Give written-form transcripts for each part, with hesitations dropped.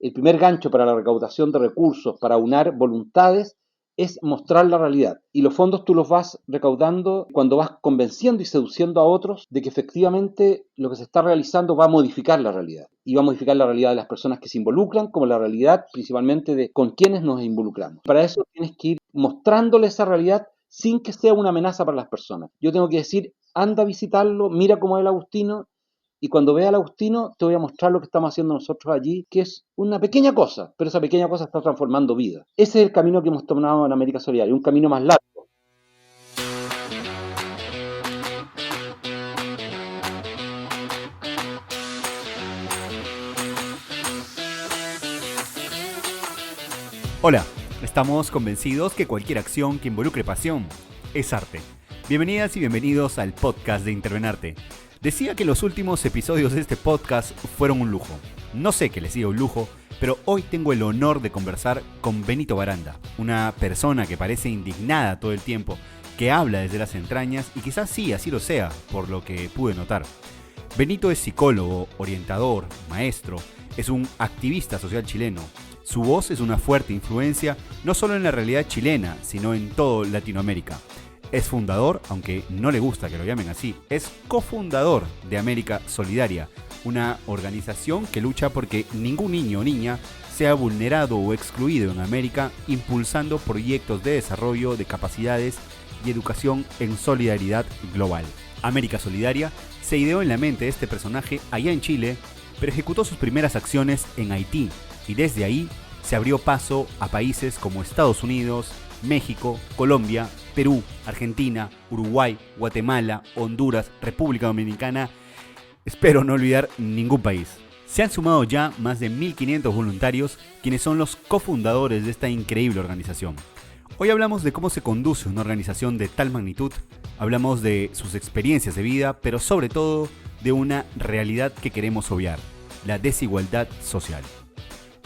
el primer gancho para la recaudación de recursos, para aunar voluntades, es mostrar la realidad. Y los fondos tú los vas recaudando cuando vas convenciendo y seduciendo a otros de que efectivamente lo que se está realizando va a modificar la realidad. Y va a modificar la realidad de las personas que se involucran, como la realidad principalmente de con quienes nos involucramos. Para eso tienes que ir mostrándole esa realidad sin que sea una amenaza para las personas. Yo tengo que decir, anda a visitarlo, mira cómo es el Agustino, y cuando vea al Agustino te voy a mostrar lo que estamos haciendo nosotros allí, que es una pequeña cosa, pero esa pequeña cosa está transformando vidas. Ese es el camino que hemos tomado en América Solidaria, un camino más largo. Hola, estamos convencidos que cualquier acción que involucre pasión es arte. Bienvenidas y bienvenidos al podcast de Intervenarte. Decía que los últimos episodios de este podcast fueron un lujo. No sé qué les diga un lujo, pero hoy tengo el honor de conversar con Benito Baranda, una persona que parece indignada todo el tiempo, que habla desde las entrañas y quizás sí, así lo sea, por lo que pude notar. Benito es psicólogo, orientador, maestro, es un activista social chileno. Su voz es una fuerte influencia no solo en la realidad chilena, sino en toda Latinoamérica. Es fundador, aunque no le gusta que lo llamen así, es cofundador de América Solidaria, una organización que lucha porque ningún niño o niña sea vulnerado o excluido en América, impulsando proyectos de desarrollo de capacidades y educación en solidaridad global. América Solidaria se ideó en la mente de este personaje allá en Chile, pero ejecutó sus primeras acciones en Haití y desde ahí se abrió paso a países como Estados Unidos, México, Colombia, Perú, Argentina, Uruguay, Guatemala, Honduras, República Dominicana. Espero no olvidar ningún país. Se han sumado ya más de 1.500 voluntarios, quienes son los cofundadores de esta increíble organización. Hoy hablamos de cómo se conduce una organización de tal magnitud, hablamos de sus experiencias de vida, pero sobre todo de una realidad que queremos obviar, la desigualdad social.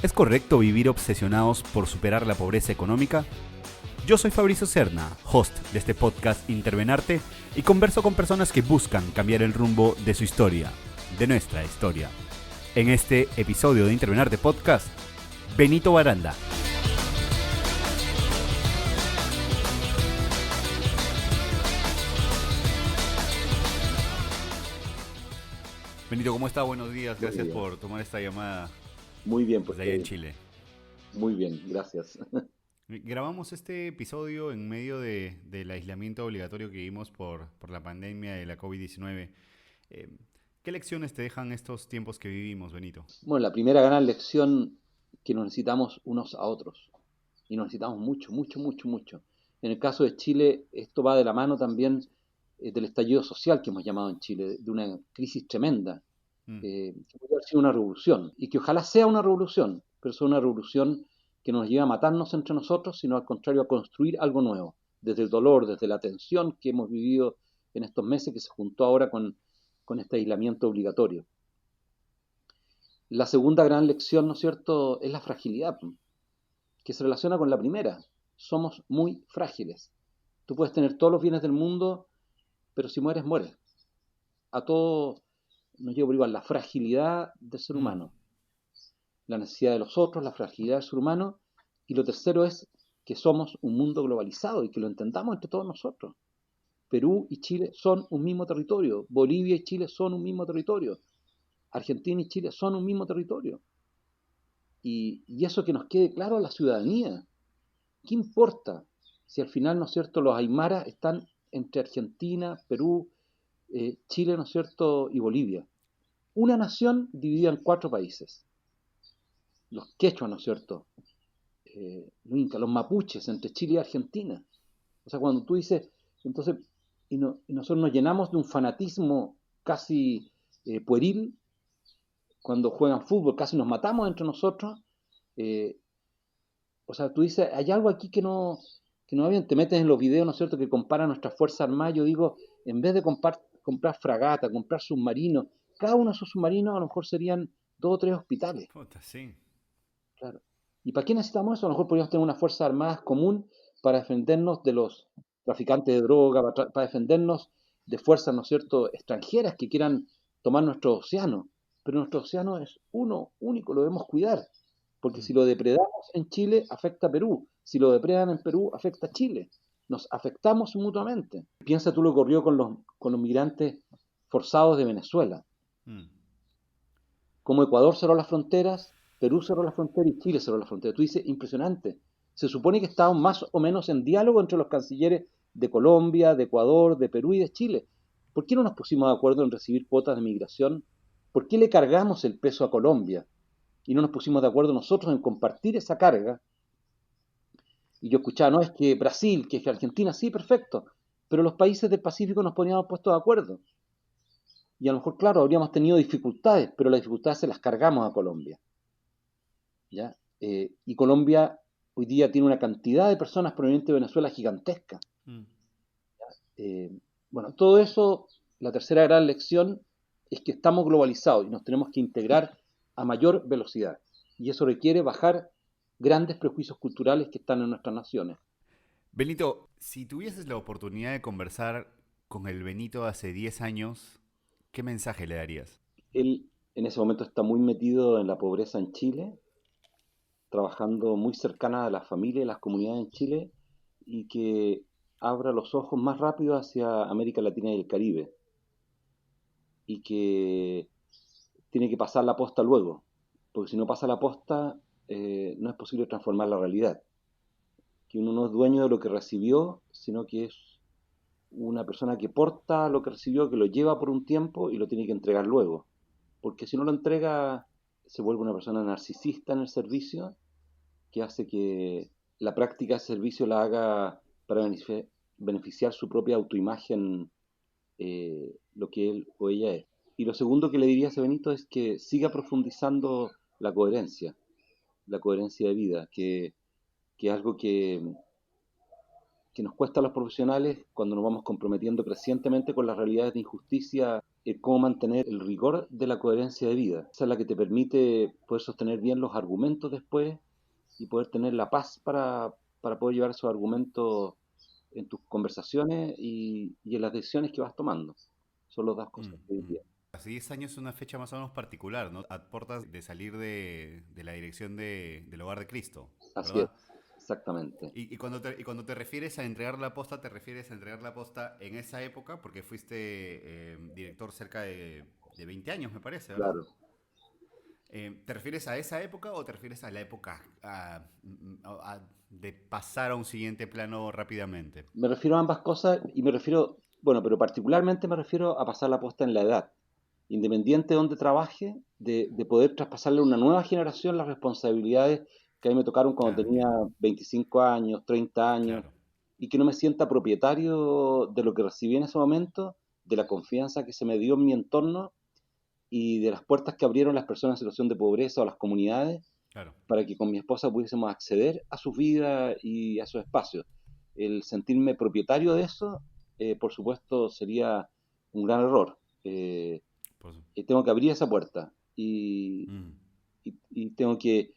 ¿Es correcto vivir obsesionados por superar la pobreza económica? Yo soy Fabricio Serna, host de este podcast Intervenarte, y converso con personas que buscan cambiar el rumbo de su historia, de nuestra historia. En este episodio de Intervenarte Podcast, Benito Baranda. Benito, ¿cómo está? Buenos días, gracias por tomar esta llamada Muy bien, pues. desde allá en Chile. Muy bien, gracias. Grabamos este episodio en medio del aislamiento obligatorio que vimos por la pandemia de la COVID-19. ¿Qué lecciones te dejan estos tiempos que vivimos, Benito? Bueno, la primera gran lección que nos necesitamos unos a otros. Y nos necesitamos mucho, mucho, mucho, mucho. En el caso de Chile, esto va de la mano también del estallido social que hemos llamado en Chile, de una crisis tremenda, que puede haber sido una revolución, y que ojalá sea una revolución, pero es una revolución que nos lleva a matarnos entre nosotros, sino al contrario a construir algo nuevo, desde el dolor, desde la tensión que hemos vivido en estos meses que se juntó ahora con este aislamiento obligatorio. La segunda gran lección, ¿no es cierto?, es la fragilidad, que se relaciona con la primera. Somos muy frágiles. Tú puedes tener todos los bienes del mundo, pero si mueres, mueres. A todos nos lleva por igual la fragilidad del ser humano, la necesidad de los otros, la fragilidad del ser humano, y lo tercero es que somos un mundo globalizado y que lo entendamos entre todos nosotros. Perú y Chile son un mismo territorio, Bolivia y Chile son un mismo territorio, Argentina y Chile son un mismo territorio. Y eso que nos quede claro a la ciudadanía. ¿Qué importa si al final, ¿no es cierto?, los aymaras están entre Argentina, Perú, Chile, ¿no es cierto?, y Bolivia? Una nación dividida en 4 países. Los quechuas, ¿no es cierto?, los incas, los mapuches entre Chile y Argentina. O sea, cuando tú dices, entonces, y nosotros nos llenamos de un fanatismo casi pueril, cuando juegan fútbol casi nos matamos entre nosotros. eh, o sea, tú dices, hay algo aquí que no va bien, te metes en los videos, ¿no es cierto?, que comparan nuestras fuerzas armadas. Yo digo, en vez de comprar fragata, comprar submarinos, cada uno de esos submarinos a lo mejor serían 2 o 3 hospitales. Puta, sí. Claro. ¿Y para qué necesitamos eso? A lo mejor podríamos tener una fuerza armada común para defendernos de los traficantes de droga, para defendernos de fuerzas, ¿no es cierto?, extranjeras que quieran tomar nuestro océano. Pero nuestro océano es uno, único, lo debemos cuidar. Porque si lo depredamos en Chile, afecta a Perú. Si lo depredan en Perú, afecta a Chile. Nos afectamos mutuamente. Piensa tú lo que ocurrió con los migrantes forzados de Venezuela. Mm. Como Ecuador cerró las fronteras, Perú cerró las fronteras y Chile cerró las fronteras. Tú dices, impresionante. Se supone que estaban más o menos en diálogo entre los cancilleres de Colombia, de Ecuador, de Perú y de Chile. ¿Por qué no nos pusimos de acuerdo en recibir cuotas de migración? ¿Por qué le cargamos el peso a Colombia? Y no nos pusimos de acuerdo nosotros en compartir esa carga. Y yo escuchaba, no, es que Brasil, que es que Argentina, sí, perfecto. Pero los países del Pacífico nos poníamos puestos de acuerdo. Y a lo mejor, claro, habríamos tenido dificultades, pero las dificultades se las cargamos a Colombia. ¿Ya? Y Colombia hoy día tiene una cantidad de personas provenientes de Venezuela gigantesca. Mm. Eh, bueno, todo eso, la tercera gran lección es que estamos globalizados y nos tenemos que integrar a mayor velocidad. Y eso requiere bajar grandes prejuicios culturales que están en nuestras naciones. Benito, si tuvieses la oportunidad de conversar con el Benito de hace 10 años, ¿qué mensaje le darías? Él en ese momento está muy metido en la pobreza en Chile, trabajando muy cercana a las familias y las comunidades en Chile y que abra los ojos más rápido hacia América Latina y el Caribe y que tiene que pasar la posta luego, porque si no pasa la posta no es posible transformar la realidad, que uno no es dueño de lo que recibió, sino que es una persona que porta lo que recibió, que lo lleva por un tiempo y lo tiene que entregar luego, porque si no lo entrega se vuelve una persona narcisista en el servicio que hace que la práctica de servicio la haga para beneficiar su propia autoimagen, lo que él o ella es. Y lo segundo que le diría a ese Benito es que siga profundizando la coherencia de vida, que es algo que nos cuesta a los profesionales cuando nos vamos comprometiendo crecientemente con las realidades de injusticia, cómo mantener el rigor de la coherencia de vida. Esa es la que te permite poder sostener bien los argumentos después y poder tener la paz para poder llevar esos argumentos en tus conversaciones y en las decisiones que vas tomando. Son las dos cosas que diría. Hace 10 años es una fecha más o menos particular, ¿no? A puertas de salir de la dirección del Hogar de Cristo, Así es, ¿verdad? exactamente. Y cuando te refieres a entregar la posta, te refieres a entregar la posta en esa época, porque fuiste director cerca de 20 años, me parece, ¿verdad? Claro. ¿Te refieres a esa época o te refieres a la época de pasar a un siguiente plano rápidamente? Me refiero a ambas cosas y me refiero, bueno, pero particularmente me refiero a pasar la posta en la edad. Independiente de donde trabaje, de poder traspasarle a una nueva generación las responsabilidades que a mí me tocaron cuando Ah, tenía entiendo. 25 años, 30 años, Claro. y que no me sienta propietario de lo que recibí en ese momento, de la confianza que se me dio en mi entorno y de las puertas que abrieron las personas en situación de pobreza o las comunidades Claro. para que con mi esposa pudiésemos acceder a sus vidas y a sus espacios. El sentirme propietario de eso, por supuesto, sería un gran error. Pues, Tengo que abrir esa puerta mm, y tengo que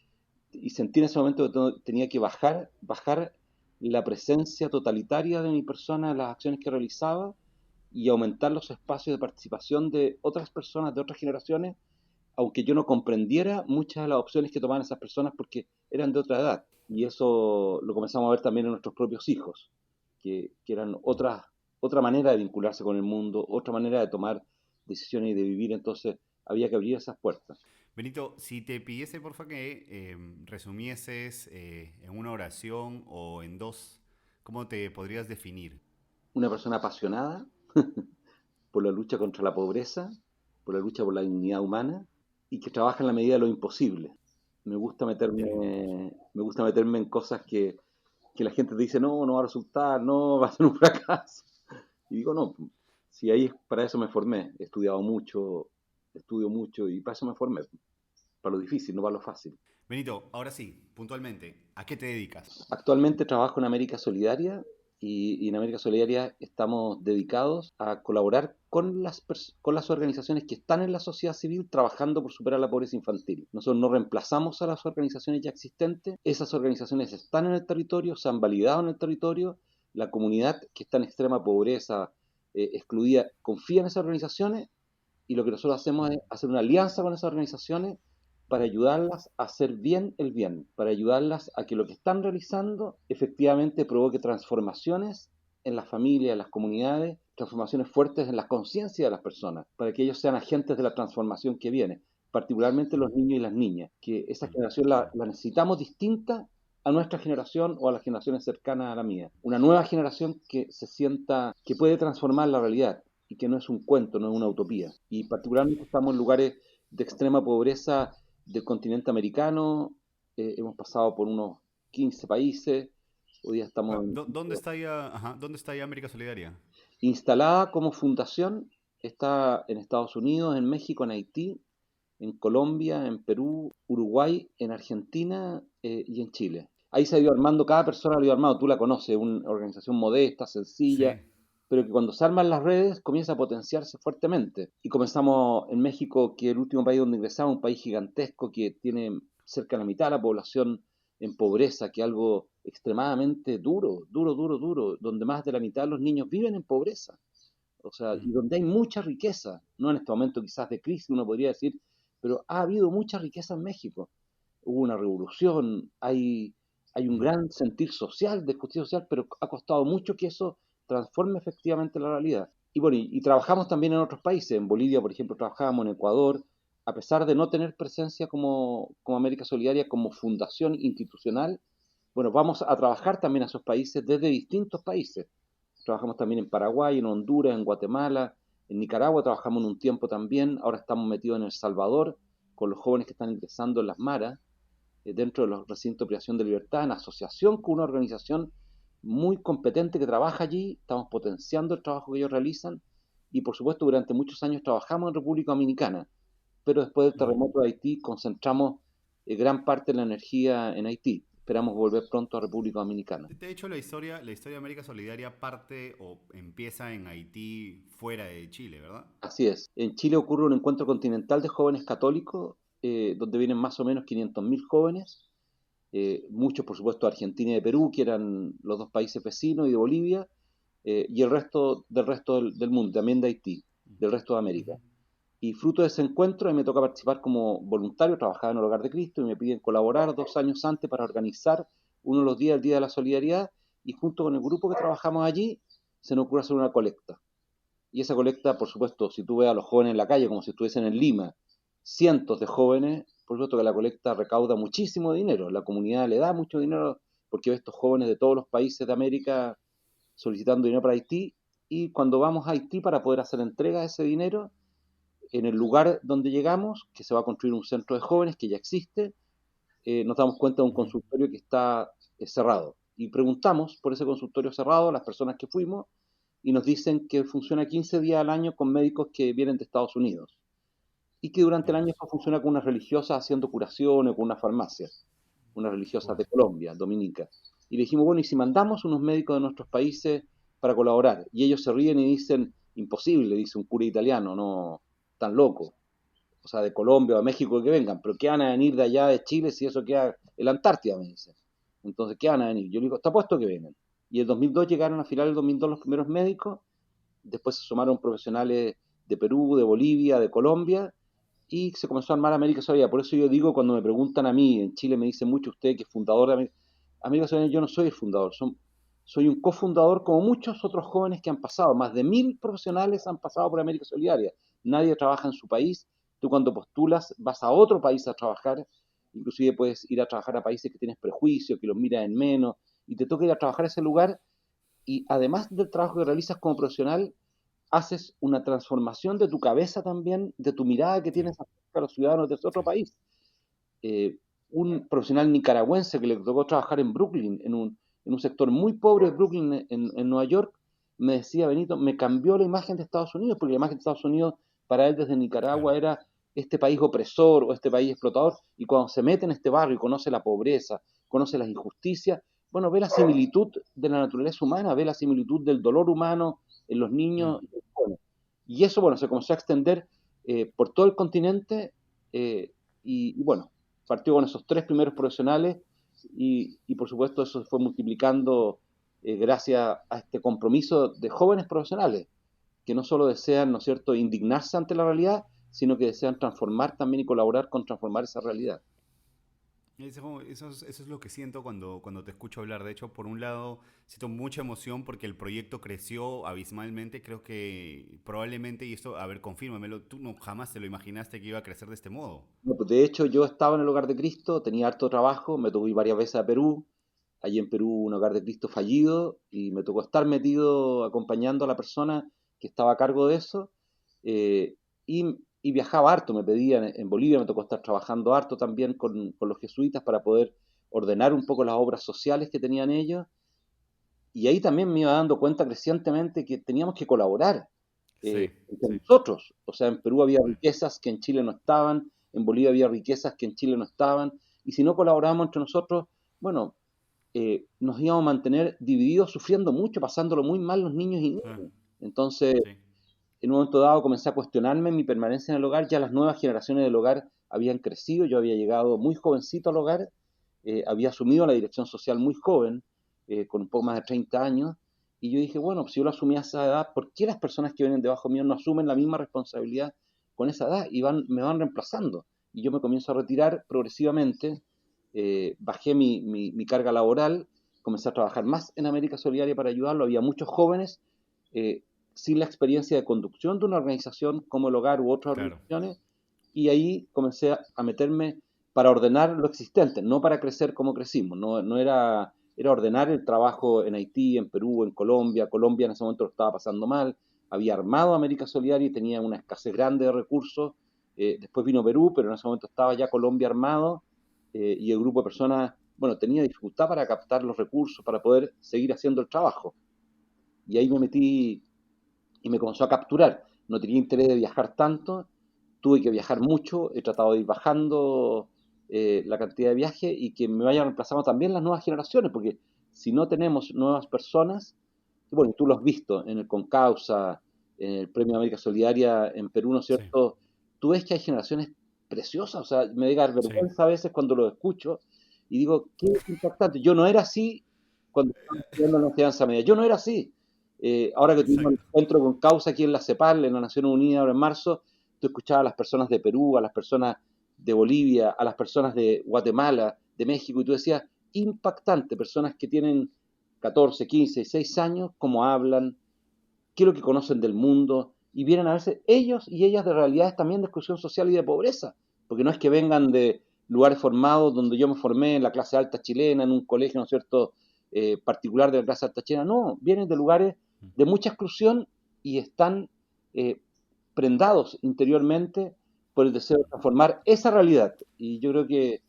y sentí en ese momento que tenía que bajar la presencia totalitaria de mi persona en las acciones que realizaba y aumentar los espacios de participación de otras personas, de otras generaciones, aunque yo no comprendiera muchas de las opciones que tomaban esas personas porque eran de otra edad. Y eso lo comenzamos a ver también en nuestros propios hijos, que eran otra manera de vincularse con el mundo, otra manera de tomar decisiones y de vivir, entonces había que abrir esas puertas. Benito, si te pidiese porfa que resumieses en una oración o en dos, ¿cómo te podrías definir? Una persona apasionada por la lucha contra la pobreza, por la lucha por la dignidad humana y que trabaja en la medida de lo imposible. De lo imposible. Me gusta meterme en cosas que la gente te dice, no, no va a resultar, no, va a ser un fracaso. Y digo, no, si ahí para eso me formé, he estudiado mucho, estudio mucho y para eso me formé, para lo difícil, no para lo fácil. Benito, ahora sí, puntualmente, ¿a qué te dedicas? Actualmente trabajo en América Solidaria y en América Solidaria estamos dedicados a colaborar con las organizaciones que están en la sociedad civil trabajando por superar la pobreza infantil. Nosotros no reemplazamos a las organizaciones ya existentes, esas organizaciones están en el territorio, se han validado en el territorio, la comunidad que está en extrema pobreza, excluida, confía en esas organizaciones y lo que nosotros hacemos es hacer una alianza con esas organizaciones para ayudarlas a hacer bien el bien, para ayudarlas a que lo que están realizando efectivamente provoque transformaciones en las familias, en las comunidades, transformaciones fuertes en la conciencia de las personas, para que ellos sean agentes de la transformación que viene, particularmente los niños y las niñas, que esa generación la necesitamos distinta a nuestra generación o a las generaciones cercanas a la mía. Una nueva generación que se sienta que puede transformar la realidad y que no es un cuento, no es una utopía. Y particularmente estamos en lugares de extrema pobreza del continente americano, hemos pasado por unos 15 países, hoy día estamos ¿Dónde está ya, dónde está ya América Solidaria? instalada como fundación, está en Estados Unidos, en México, en Haití, en Colombia, en Perú, Uruguay, en Argentina y en Chile. Ahí se ha ido armando, cada persona lo ha ido armando, tú la conoces, una organización modesta, sencilla, Sí. pero que cuando se arman las redes comienza a potenciarse fuertemente. Y comenzamos en México, que es el último país donde ingresamos, un país gigantesco que tiene cerca de la mitad de la población en pobreza, que es algo extremadamente duro, donde más de la mitad de los niños viven en pobreza. O sea, y donde hay mucha riqueza, no en este momento quizás de crisis, uno podría decir, pero ha habido mucha riqueza en México. Hubo una revolución, hay un gran sentir social, de justicia social, pero ha costado mucho que eso transforme efectivamente la realidad. Y bueno, y trabajamos también en otros países. En Bolivia, por ejemplo, trabajábamos en Ecuador, a pesar de no tener presencia como América Solidaria, como fundación institucional. Bueno, vamos a trabajar también a esos países desde distintos países. Trabajamos también en Paraguay, en Honduras, en Guatemala, en Nicaragua trabajamos en un tiempo también. Ahora estamos metidos en El Salvador con los jóvenes que están ingresando en las maras, dentro de los recintos de privación de libertad, en asociación con una organización muy competente que trabaja allí. Estamos potenciando el trabajo que ellos realizan y por supuesto durante muchos años trabajamos en República Dominicana, pero después del terremoto de Haití concentramos gran parte de la energía en Haití. Esperamos volver pronto a República Dominicana. De hecho, la historia de América Solidaria parte o empieza en Haití, fuera de Chile, ¿verdad? Así es. En Chile ocurre un encuentro continental de jóvenes católicos, donde vienen más o menos 500.000 jóvenes, muchos por supuesto de Argentina y de Perú, que eran los dos países vecinos, y de Bolivia, y el resto del mundo, también de Haití, del resto de América. Ujú. Y fruto de ese encuentro, a mí me toca participar como voluntario, trabajaba en el Hogar de Cristo y me piden colaborar 2 años antes para organizar uno de los días, el Día de la Solidaridad, y junto con el grupo que trabajamos allí, se nos ocurre hacer una colecta. Y esa colecta, por supuesto, si tú ves a los jóvenes en la calle como si estuviesen en Lima, cientos de jóvenes, por supuesto que la colecta recauda muchísimo dinero, la comunidad le da mucho dinero porque ve estos jóvenes de todos los países de América solicitando dinero para Haití, y cuando vamos a Haití para poder hacer entrega de ese dinero, en el lugar donde llegamos, que se va a construir un centro de jóvenes que ya existe, nos damos cuenta de un Ujú. consultorio que está cerrado. Y preguntamos por ese consultorio cerrado a las personas que fuimos y nos dicen que funciona 15 días al año con médicos que vienen de Estados Unidos y que durante el Ya. año eso funciona con unas religiosas haciendo curaciones, con unas farmacias, unas religiosas Wow. de Colombia, Dominica. Y le dijimos, bueno, ¿y si mandamos unos médicos de nuestros países para colaborar? Y ellos se ríen y dicen, imposible, dice un cura italiano, no, tan loco. O sea, de Colombia o de México que vengan, pero ¿qué van a venir de allá de Chile si eso queda en la Antártida? Me dice. Entonces, ¿qué van a venir? Yo le digo, está puesto que vengan. Y el 2002 llegaron a final del 2002 los primeros médicos, después se sumaron profesionales de Perú, de Bolivia, de Colombia, y se comenzó a armar América Solidaria. Por eso yo digo, cuando me preguntan a mí, en Chile me dicen mucho usted que es fundador de América Solidaria, yo no soy el fundador, soy un cofundador como muchos otros jóvenes que han pasado. Más de 1.000 profesionales han pasado por América Solidaria. Nadie trabaja en su país. Tú cuando postulas vas a otro país a trabajar, inclusive puedes ir a trabajar a países que tienes prejuicios, que los miras en menos, y te toca ir a trabajar a ese lugar, y además del trabajo que realizas como profesional, haces una transformación de tu cabeza también, de tu mirada que Sí, tienes a los ciudadanos de ese sí. otro país. Un profesional nicaragüense que le tocó trabajar en Brooklyn, en un sector muy pobre de Brooklyn, en Nueva York, me decía, Benito, me cambió la imagen de Estados Unidos, porque la imagen de Estados Unidos para él desde Claro. Nicaragua era este país opresor o este país explotador, y cuando se mete en este barrio y conoce la pobreza, conoce las injusticias, bueno, ve la similitud de la naturaleza humana, ve la similitud del dolor humano en los Mm. niños y los jóvenes. Y eso, bueno, se comenzó a extender por todo el continente, y bueno, partió con esos 3 primeros profesionales y por supuesto eso se fue multiplicando gracias a este compromiso de jóvenes profesionales que no solo desean, ¿no es cierto?, indignarse ante la realidad, sino que desean transformar también y colaborar con transformar esa realidad. Eso es lo que siento cuando te escucho hablar. De hecho, por un lado, siento mucha emoción porque el proyecto creció abismalmente. Creo que probablemente, y esto, a ver, confírmamelo, tú no jamás te lo imaginaste que iba a crecer de este modo. No, pues de hecho, yo estaba en el Hogar de Cristo, tenía harto trabajo, me tocó ir varias veces a Perú. Allí en Perú un Hogar de Cristo fallido y me tocó estar metido acompañando a la persona que estaba a cargo de eso. eh, y viajaba harto, me pedían, en Bolivia me tocó estar trabajando harto también con los jesuitas para poder ordenar un poco las obras sociales que tenían ellos. Y ahí también me iba dando cuenta crecientemente que teníamos que colaborar Sí, entre sí. nosotros. O sea, en Perú había Bueno, riquezas que en Chile no estaban, en Bolivia había riquezas que en Chile no estaban, y si no colaborábamos entre nosotros, bueno, nos íbamos a mantener divididos, sufriendo mucho, pasándolo muy mal los niños y ah, niñas. Entonces, sí, en un momento dado comencé a cuestionarme mi permanencia en el hogar, ya las nuevas generaciones del hogar habían crecido, yo había llegado muy jovencito al hogar, había asumido la dirección social muy joven, con un poco más de 30 años, y yo dije, bueno, si yo lo asumí a esa edad, ¿por qué las personas que vienen debajo mío no asumen la misma responsabilidad con esa edad y me van reemplazando? Y yo me comienzo a retirar progresivamente, bajé mi carga laboral, comencé a trabajar más en América Solidaria para ayudarlo, había muchos jóvenes eh, sin la experiencia de conducción de una organización como el Hogar u otras claro. organizaciones, y ahí comencé a meterme para ordenar lo existente, no para crecer como crecimos, no era ordenar el trabajo en Haití, en Perú, en Colombia. Colombia en ese momento lo estaba pasando mal, había armado América Solidaria y tenía una escasez grande de recursos. Después vino Perú, pero en ese momento estaba ya Colombia armado, y el grupo de personas, bueno, tenía dificultad para captar los recursos, para poder seguir haciendo el trabajo. Y ahí me metí y me comenzó a capturar. No tenía interés de viajar tanto, tuve que viajar mucho, he tratado de ir bajando la cantidad de viajes y que me vayan reemplazando también las nuevas generaciones, porque si no tenemos nuevas personas, bueno, tú lo has visto en el Concausa, en el Premio América Solidaria en Perú, ¿no es Sí, cierto? Tú ves que hay generaciones preciosas, o sea, me da sí. vergüenza a veces cuando lo escucho y digo, qué impactante. Yo no era así cuando estaba estudiando en la enseñanza media, yo no era así. Ahora que tuvimos el Exacto. encuentro con Causa aquí en la CEPAL, en las Naciones Unidas, ahora en marzo, tú escuchabas a las personas de Perú, a las personas de Bolivia, a las personas de Guatemala, de México, y tú decías, impactante, personas que tienen 14, 15, 6 años, cómo hablan, qué es lo que conocen del mundo, y vienen a verse ellos y ellas de realidades también de exclusión social y de pobreza, porque no es que vengan de lugares formados donde yo me formé en la clase alta chilena, en un colegio, ¿no es cierto?, particular de la clase alta chilena, no, vienen de lugares de mucha exclusión y están eh, prendados interiormente por el deseo de transformar esa realidad. Y yo creo que,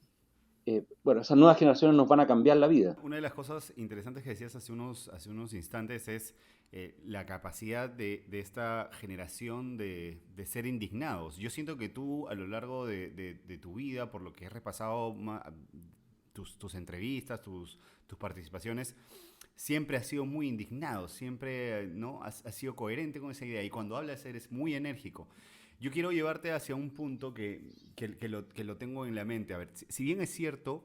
bueno, esas nuevas generaciones nos van a cambiar la vida. Una de las cosas interesantes que decías hace unos instantes es la capacidad de esta generación de ser indignados. Yo siento que tú a lo largo de tu vida, por lo que has repasado tus entrevistas, tus participaciones, siempre has sido muy indignado, siempre ¿no? Has sido coherente con esa idea y cuando hablas eres muy enérgico. Yo quiero llevarte hacia un punto que lo tengo en la mente. A ver, si bien es cierto,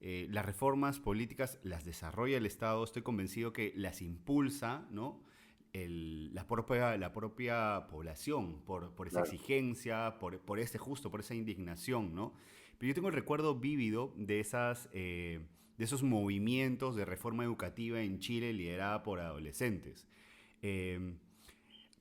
las reformas políticas las desarrolla el Estado, estoy convencido que las impulsa, ¿no? La propia población, por esa Claro. exigencia, por esa indignación, ¿no? Pero yo tengo el recuerdo vívido de esos movimientos de reforma educativa en Chile liderada por adolescentes. Eh,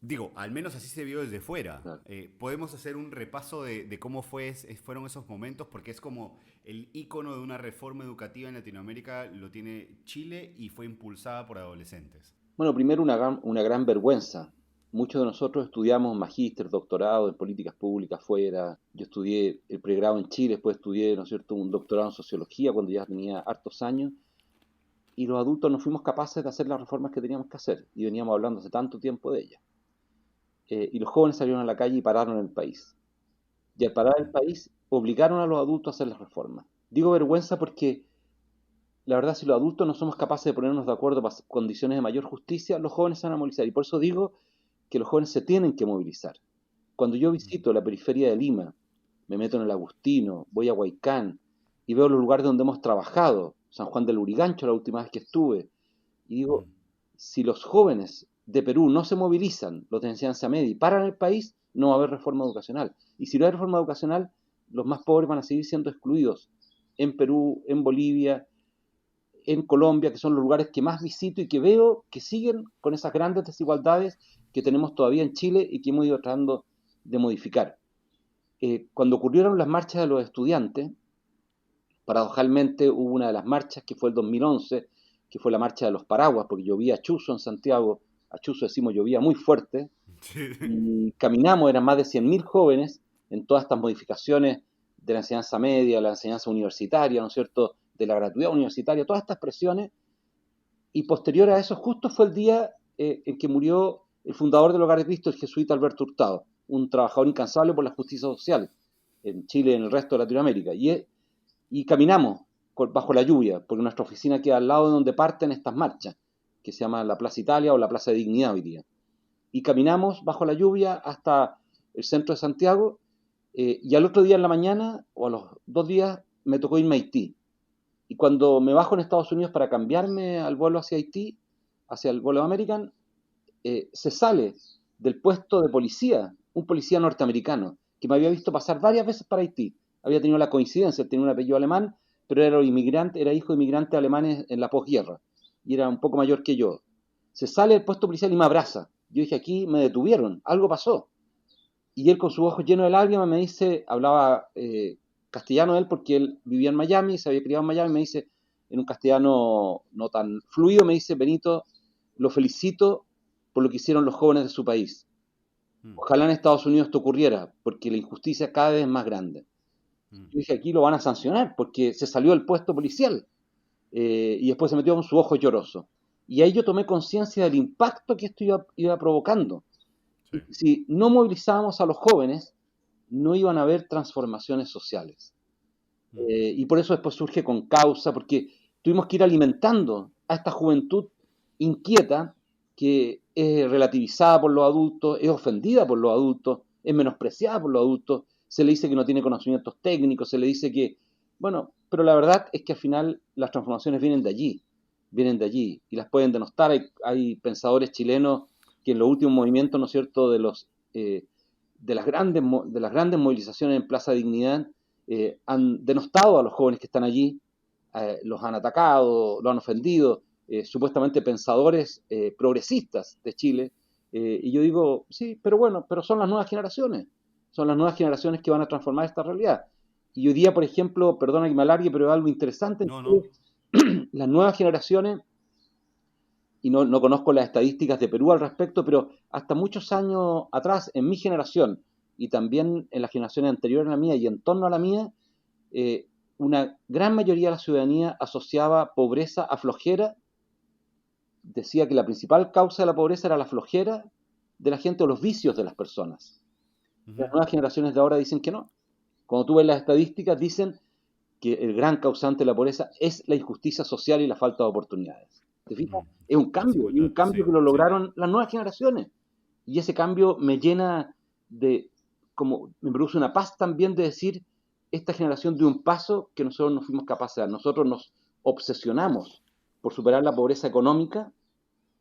Digo, al menos así se vio desde fuera. Claro. Podemos hacer un repaso de cómo fueron esos momentos, porque es como el icono de una reforma educativa en Latinoamérica lo tiene Chile y fue impulsada por adolescentes. Bueno, primero una gran vergüenza. Muchos de nosotros estudiamos magíster, doctorado en políticas públicas fuera. Yo estudié el pregrado en Chile, después estudié, ¿no es cierto?, un doctorado en sociología cuando ya tenía hartos años. Y los adultos no fuimos capaces de hacer las reformas que teníamos que hacer. Y veníamos hablando hace tanto tiempo de ellas. Y los jóvenes salieron a la calle y pararon el país. Y al parar el país, obligaron a los adultos a hacer las reformas. Digo vergüenza porque la verdad, si los adultos no somos capaces de ponernos de acuerdo para condiciones de mayor justicia, los jóvenes se van a movilizar. Y por eso digo que los jóvenes se tienen que movilizar. Cuando yo visito la periferia de Lima, me meto en el Agustino, voy a Huaycán y veo los lugares donde hemos trabajado, San Juan del Urigancho la última vez que estuve, y digo, si los jóvenes de Perú no se movilizan, los de enseñanza media, y paran el país, no va a haber reforma educacional. Y si no hay reforma educacional, los más pobres van a seguir siendo excluidos en Perú, en Bolivia, en Colombia, que son los lugares que más visito y que veo que siguen con esas grandes desigualdades que tenemos todavía en Chile y que hemos ido tratando de modificar. Cuando ocurrieron las marchas de los estudiantes, paradojalmente hubo una de las marchas que fue el 2011, que fue la marcha de los paraguas, porque llovía chuzo en Santiago, a chuzo decimos llovía muy fuerte, Sí. y caminamos, eran más de 100.000 jóvenes en todas estas modificaciones de la enseñanza media, la enseñanza universitaria, ¿no es cierto?, de la gratuidad universitaria, todas estas presiones, y posterior a eso justo fue el día en que murió el fundador del Hogar de Cristo, el jesuita Alberto Hurtado, un trabajador incansable por la justicia social en Chile y en el resto de Latinoamérica. Y caminamos bajo la lluvia, porque nuestra oficina queda al lado de donde parten estas marchas, que se llama la Plaza Italia o la Plaza de Dignidad hoy día. Y caminamos bajo la lluvia hasta el centro de Santiago, y al otro día en la mañana, o a los 2 días, me tocó irme a Haití. Y cuando me bajo en Estados Unidos para cambiarme al vuelo hacia Haití, hacia el vuelo American, se sale del puesto de policía, un policía norteamericano, que me había visto pasar varias veces para Haití. Había tenido la coincidencia, tenía un apellido alemán, pero era hijo de inmigrantes alemanes en la posguerra, y era un poco mayor que yo. Se sale del puesto policial y me abraza. Yo dije, aquí me detuvieron, algo pasó. Y él con sus ojos llenos de lágrimas me dice, hablaba castellano él porque él vivía en Miami, se había criado en Miami, me dice, en un castellano no tan fluido, me dice, Benito, lo felicito por lo que hicieron los jóvenes de su país. Mm, Ojalá en Estados Unidos esto ocurriera, porque la injusticia cada vez es más grande. mm, Yo dije, aquí lo van a sancionar, porque se salió del puesto policial, y después se metió con su ojo lloroso. Y ahí yo tomé conciencia del impacto que esto iba provocando. sí. Si no movilizábamos a los jóvenes, no iban a haber transformaciones sociales. Mm, Y por eso después surge con causa, porque tuvimos que ir alimentando a esta juventud inquieta que es relativizada por los adultos, es ofendida por los adultos, es menospreciada por los adultos, se le dice que no tiene conocimientos técnicos, se le dice que, bueno, pero la verdad es que al final las transformaciones vienen de allí y las pueden denostar. Hay pensadores chilenos que en los últimos movimientos, ¿no es cierto?, de las grandes movilizaciones en Plaza Dignidad, han denostado a los jóvenes que están allí, los han atacado, los han ofendido, supuestamente pensadores progresistas de Chile, y yo digo, sí, pero bueno, pero son las nuevas generaciones que van a transformar esta realidad. Y hoy día, por ejemplo, perdona que me alargue, pero es algo interesante en no, no. Chile, las nuevas generaciones, y no conozco las estadísticas de Perú al respecto, pero hasta muchos años atrás, en mi generación, y también en las generaciones anteriores a la mía y en torno a la mía, eh, una gran mayoría de la ciudadanía asociaba pobreza a flojera, decía que la principal causa de la pobreza era la flojera de la gente o los vicios de las personas. Las Ujú, nuevas generaciones de ahora dicen que no. Cuando tú ves las estadísticas, dicen que el gran causante de la pobreza es la injusticia social y la falta de oportunidades. ¿Te fijas? mm. Es un cambio, y un Desigualdad, cambio sí, que lo sí. lograron las nuevas generaciones. Y ese cambio me llena de, como me produce una paz también de decir, esta generación dio un paso que nosotros no fuimos capaces de dar. Nosotros nos obsesionamos por superar la pobreza económica,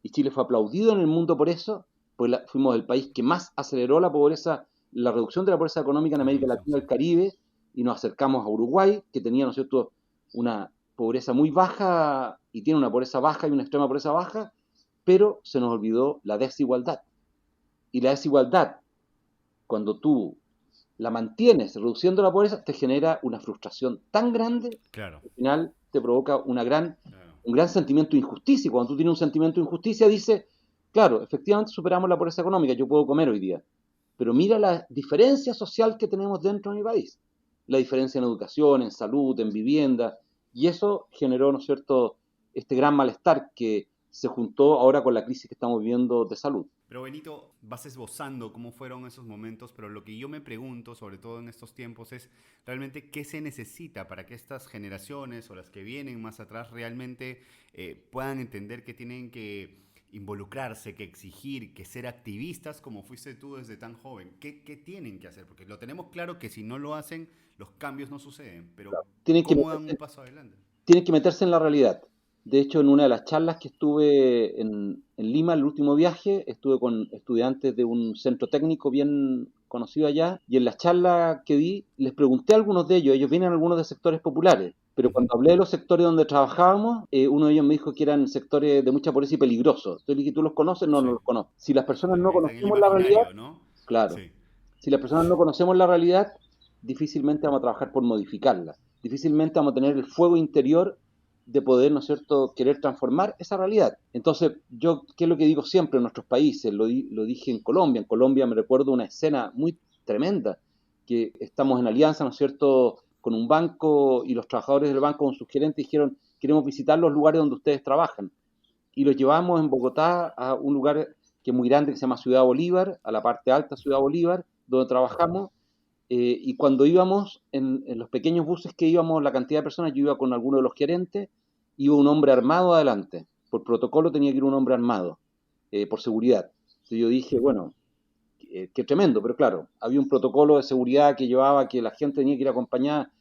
y Chile fue aplaudido en el mundo por eso, pues fuimos el país que más aceleró la pobreza, la reducción de la pobreza económica en La América reducción, Latina y sí. el Caribe, y nos acercamos a Uruguay, que tenía, ¿no es cierto?, una pobreza muy baja, y tiene una pobreza baja y una extrema pobreza baja, pero se nos olvidó la desigualdad. Y la desigualdad, cuando tú la mantienes reduciendo la pobreza, te genera una frustración tan grande Claro, que al final te provoca claro. un gran sentimiento de injusticia. Y cuando tú tienes un sentimiento de injusticia, dices, claro, efectivamente superamos la pobreza económica, yo puedo comer hoy día, pero mira la diferencia social que tenemos dentro de mi país, la diferencia en educación, en salud, en vivienda, y eso generó, ¿no es cierto?, este gran malestar que se juntó ahora con la crisis que estamos viviendo de salud. Pero Benito, vas esbozando cómo fueron esos momentos, pero lo que yo me pregunto, sobre todo en estos tiempos, es realmente qué se necesita para que estas generaciones o las que vienen más atrás realmente puedan entender que tienen que involucrarse, que exigir, que ser activistas como fuiste tú desde tan joven. ¿Qué tienen que hacer? Porque lo tenemos claro que si no lo hacen, los cambios no suceden, pero Tienen que ¿cómo dan un meterse paso adelante? tienen que meterse en la realidad. De hecho, en una de las charlas que estuve en Lima, el último viaje, estuve con estudiantes de un centro técnico bien conocido allá, y en la charla que di les pregunté a algunos de ellos, ellos vienen algunos de sectores populares, pero cuando hablé de los sectores donde trabajábamos, uno de ellos me dijo que eran sectores de mucha pobreza y peligrosos. Entonces le dije, ¿tú los conoces? No, no Sí. los conozco. Si las personas no Están en el conocemos la realidad, imaginario, ¿no? claro, Sí. si las personas no conocemos la realidad, difícilmente vamos a trabajar por modificarla. Difícilmente vamos a tener el fuego interior de poder, ¿no es cierto?, querer transformar esa realidad. Entonces, yo, ¿qué es lo que digo siempre en nuestros países? Lo dije en Colombia. En Colombia me recuerdo una escena muy tremenda, que estamos en alianza, ¿no es cierto?, con un banco y los trabajadores del banco con sus gerentes dijeron, queremos visitar los lugares donde ustedes trabajan. Y los llevamos en Bogotá a un lugar que es muy grande, que se llama Ciudad Bolívar, a la parte alta Ciudad Bolívar, donde trabajamos, y cuando íbamos, en los pequeños buses que íbamos, la cantidad de personas, yo iba con alguno de los gerentes, iba un hombre armado adelante. Por protocolo tenía que ir un hombre armado, por seguridad. Entonces yo dije, bueno, qué tremendo, pero claro, había un protocolo de seguridad que llevaba que la gente tenía que ir acompañada,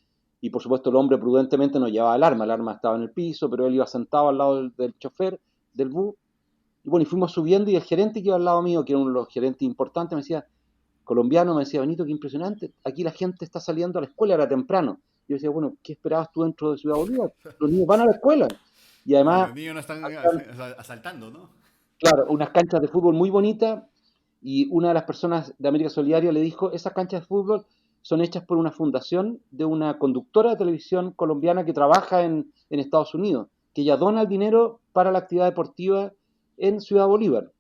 y por supuesto el hombre prudentemente no llevaba el arma estaba en el piso, pero él iba sentado al lado del chofer del bus, y bueno, y fuimos subiendo, y el gerente que iba al lado mío, que era uno de los gerentes importantes, me decía, colombiano, me decía, Benito, qué impresionante, aquí la gente está saliendo a la escuela, era temprano. Yo decía, bueno, ¿qué esperabas tú dentro de Ciudad Bolívar? Los niños van a la escuela. Y además, Los niños no están asaltando, ¿no? claro, unas canchas de fútbol muy bonitas, y una de las personas de América Solidaria le dijo, esas canchas de fútbol son hechas por una fundación de una conductora de televisión colombiana que trabaja en Estados Unidos, que ella dona el dinero para la actividad deportiva en Ciudad Bolívar.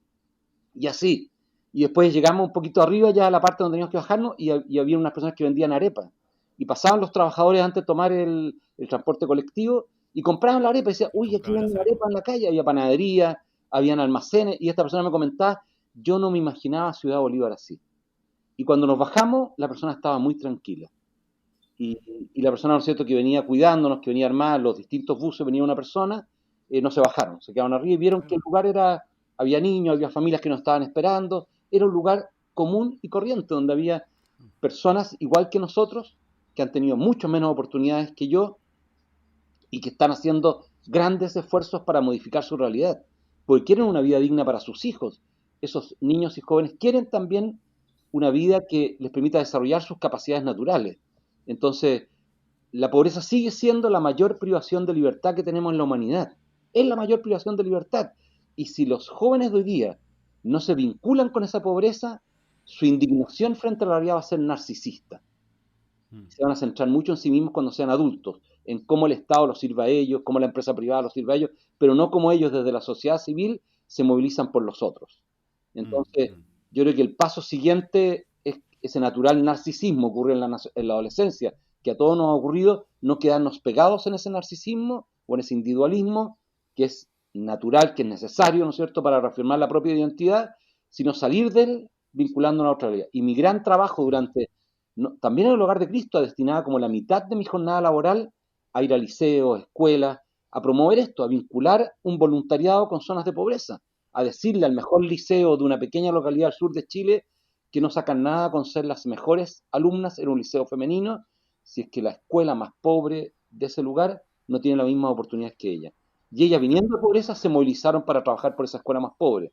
Y así. Y después llegamos un poquito arriba ya a la parte donde teníamos que bajarnos, y había unas personas que vendían arepas. Y pasaban los trabajadores antes de tomar el transporte colectivo y compraban la arepa y decían, Y uy, aquí compraban venden las arepas. arepa en la calle. Había panadería, habían almacenes, y esta persona me comentaba, yo no me imaginaba Ciudad Bolívar así. Y cuando nos bajamos, la persona estaba muy tranquila. Y, y la persona, ¿no es cierto?, que venía cuidándonos, que venía armada, los distintos buses, venía una persona, no se bajaron, se quedaron arriba y vieron que el Claro. lugar era, había niños, había familias que nos estaban esperando, era un lugar común y corriente, donde había personas igual que nosotros, que han tenido mucho menos oportunidades que yo, y que están haciendo grandes esfuerzos para modificar su realidad, porque quieren una vida digna para sus hijos. Esos niños y jóvenes quieren también una vida que les permita desarrollar sus capacidades naturales. Entonces, la pobreza sigue siendo la mayor privación de libertad que tenemos en la humanidad. Es la mayor privación de libertad. Y si los jóvenes de hoy día no se vinculan con esa pobreza, su indignación frente a la realidad va a ser narcisista. Mm. Se van a centrar mucho en sí mismos cuando sean adultos, en cómo el Estado los sirve a ellos, cómo la empresa privada los sirve a ellos, pero no como ellos desde la sociedad civil se movilizan por los otros. Mm, Entonces, mm. yo creo que el paso siguiente es ese natural narcisismo ocurre en la adolescencia, que a todos nos ha ocurrido, no quedarnos pegados en ese narcisismo o en ese individualismo, que es natural, que es necesario, ¿no es cierto?, para reafirmar la propia identidad, sino salir de él vinculándonos a otra realidad. Y mi gran trabajo durante, no, también en el Hogar de Cristo, destinada como la mitad de mi jornada laboral a ir a liceos, escuelas, a promover esto, a vincular un voluntariado con zonas de pobreza, a decirle al mejor liceo de una pequeña localidad al sur de Chile que no sacan nada con ser las mejores alumnas en un liceo femenino, si es que la escuela más pobre de ese lugar no tiene las mismas oportunidades que ella. Y ellas, Claro. viniendo de pobreza, se movilizaron para trabajar por esa escuela más pobre,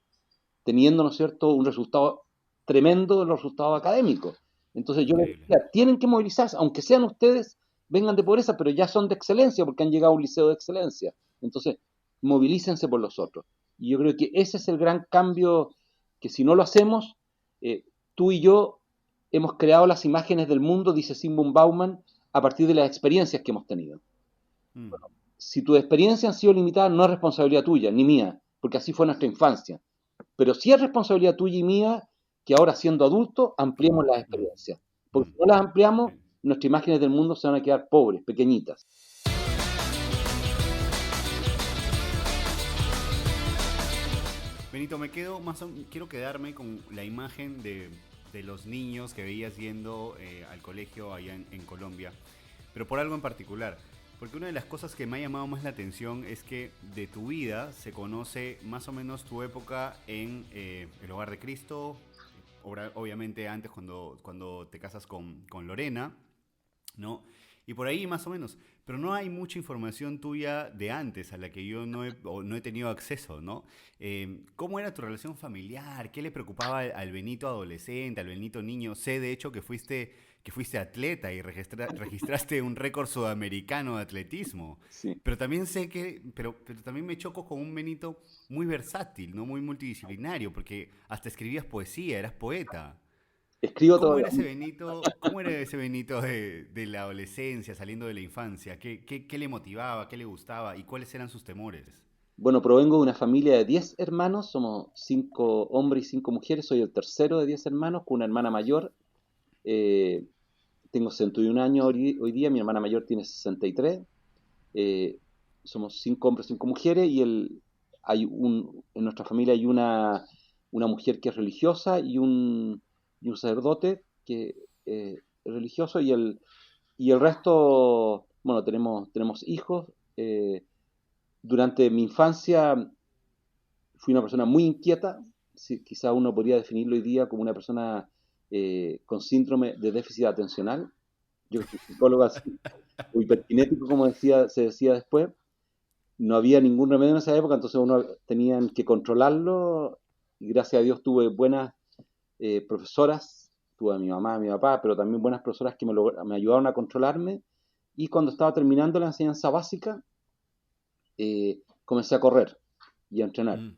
teniendo, ¿no es cierto?, un resultado tremendo de los resultados académicos. Entonces yo les Increíble. decía, tienen que movilizarse, aunque sean ustedes, vengan de pobreza, pero ya son de excelencia porque han llegado a un liceo de excelencia. Entonces, movilícense por los otros. Y yo creo que ese es el gran cambio, que si no lo hacemos, eh, tú y yo hemos creado las imágenes del mundo, dice Zygmunt Bauman, a partir de las experiencias que hemos tenido. Mm. Si tus experiencias han sido limitadas, no es responsabilidad tuya, ni mía, porque así fue nuestra infancia. Pero sí es responsabilidad tuya y mía que ahora, siendo adultos, ampliemos las Mm, experiencias. Porque mm. si no las ampliamos, Sí. nuestras imágenes del mundo se van a quedar pobres, pequeñitas. Benito, me quedo quiero quedarme con la imagen de los niños que veías yendo al colegio allá en Colombia, pero por algo en particular. Porque una de las cosas que me ha llamado más la atención es que de tu vida se conoce más o menos tu época en el Hogar de Cristo, obviamente antes cuando te casas con Lorena, ¿no? y por ahí más o menos. Pero no hay mucha información tuya de antes a la que yo no he tenido acceso, ¿no? ¿Cómo era tu relación familiar? ¿Qué le preocupaba al Benito adolescente, al Benito niño? Sé de hecho que fuiste atleta y registraste un récord sudamericano de atletismo. Sí. Pero también sé pero también me choco con un Benito muy versátil, ¿no? Muy multidisciplinario, porque hasta escribías poesía, eras poeta. Escribo ¿Cómo todavía. era ese Benito, cómo era ese Benito de la adolescencia, saliendo de la infancia? ¿Qué le motivaba, qué le gustaba y cuáles eran sus temores? Bueno, provengo de una familia de 10 hermanos, somos 5 hombres y 5 mujeres, soy el tercero de 10 hermanos, con una hermana mayor. eh, Tengo 61 años hoy día, mi hermana mayor tiene 63. eh, Somos 5 hombres, 5 mujeres, en nuestra familia hay una mujer que es religiosa y un sacerdote que es religioso, y el resto, bueno, tenemos hijos. Durante mi infancia fui una persona muy inquieta. Sí, quizá uno podría definirlo hoy día como una persona con síndrome de déficit atencional. Yo que soy psicólogo así, o hiperkinético, como se decía después. No había ningún remedio en esa época, entonces uno tenía que controlarlo, y gracias a Dios tuve buenas profesoras, tuve a mi mamá, a mi papá, pero también buenas profesoras que me ayudaron a controlarme, y cuando estaba terminando la enseñanza básica, comencé a correr y a entrenar, Mm,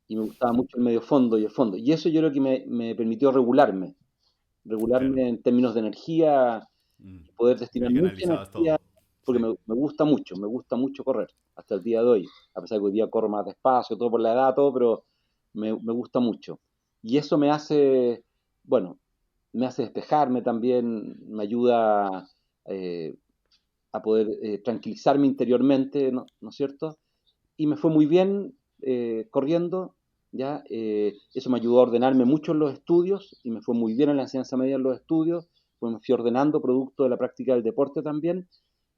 y me gustaba mucho el medio fondo y el fondo, y eso yo creo que me permitió regularme claro. en términos de energía, Mm. y poder destinar Ahí mucha analizabas energía, todo. porque Sí. me gusta mucho correr, hasta el día de hoy, a pesar de que hoy día corro más despacio, todo por la edad, todo, pero me gusta mucho. Y eso bueno, me hace despejarme también, me ayuda eh, a poder tranquilizarme interiormente, ¿no es cierto? Y me fue muy bien corriendo, ¿ya? Eso me ayudó a ordenarme mucho en los estudios, y me fue muy bien en la enseñanza media en los estudios, pues me fui ordenando producto de la práctica del deporte también.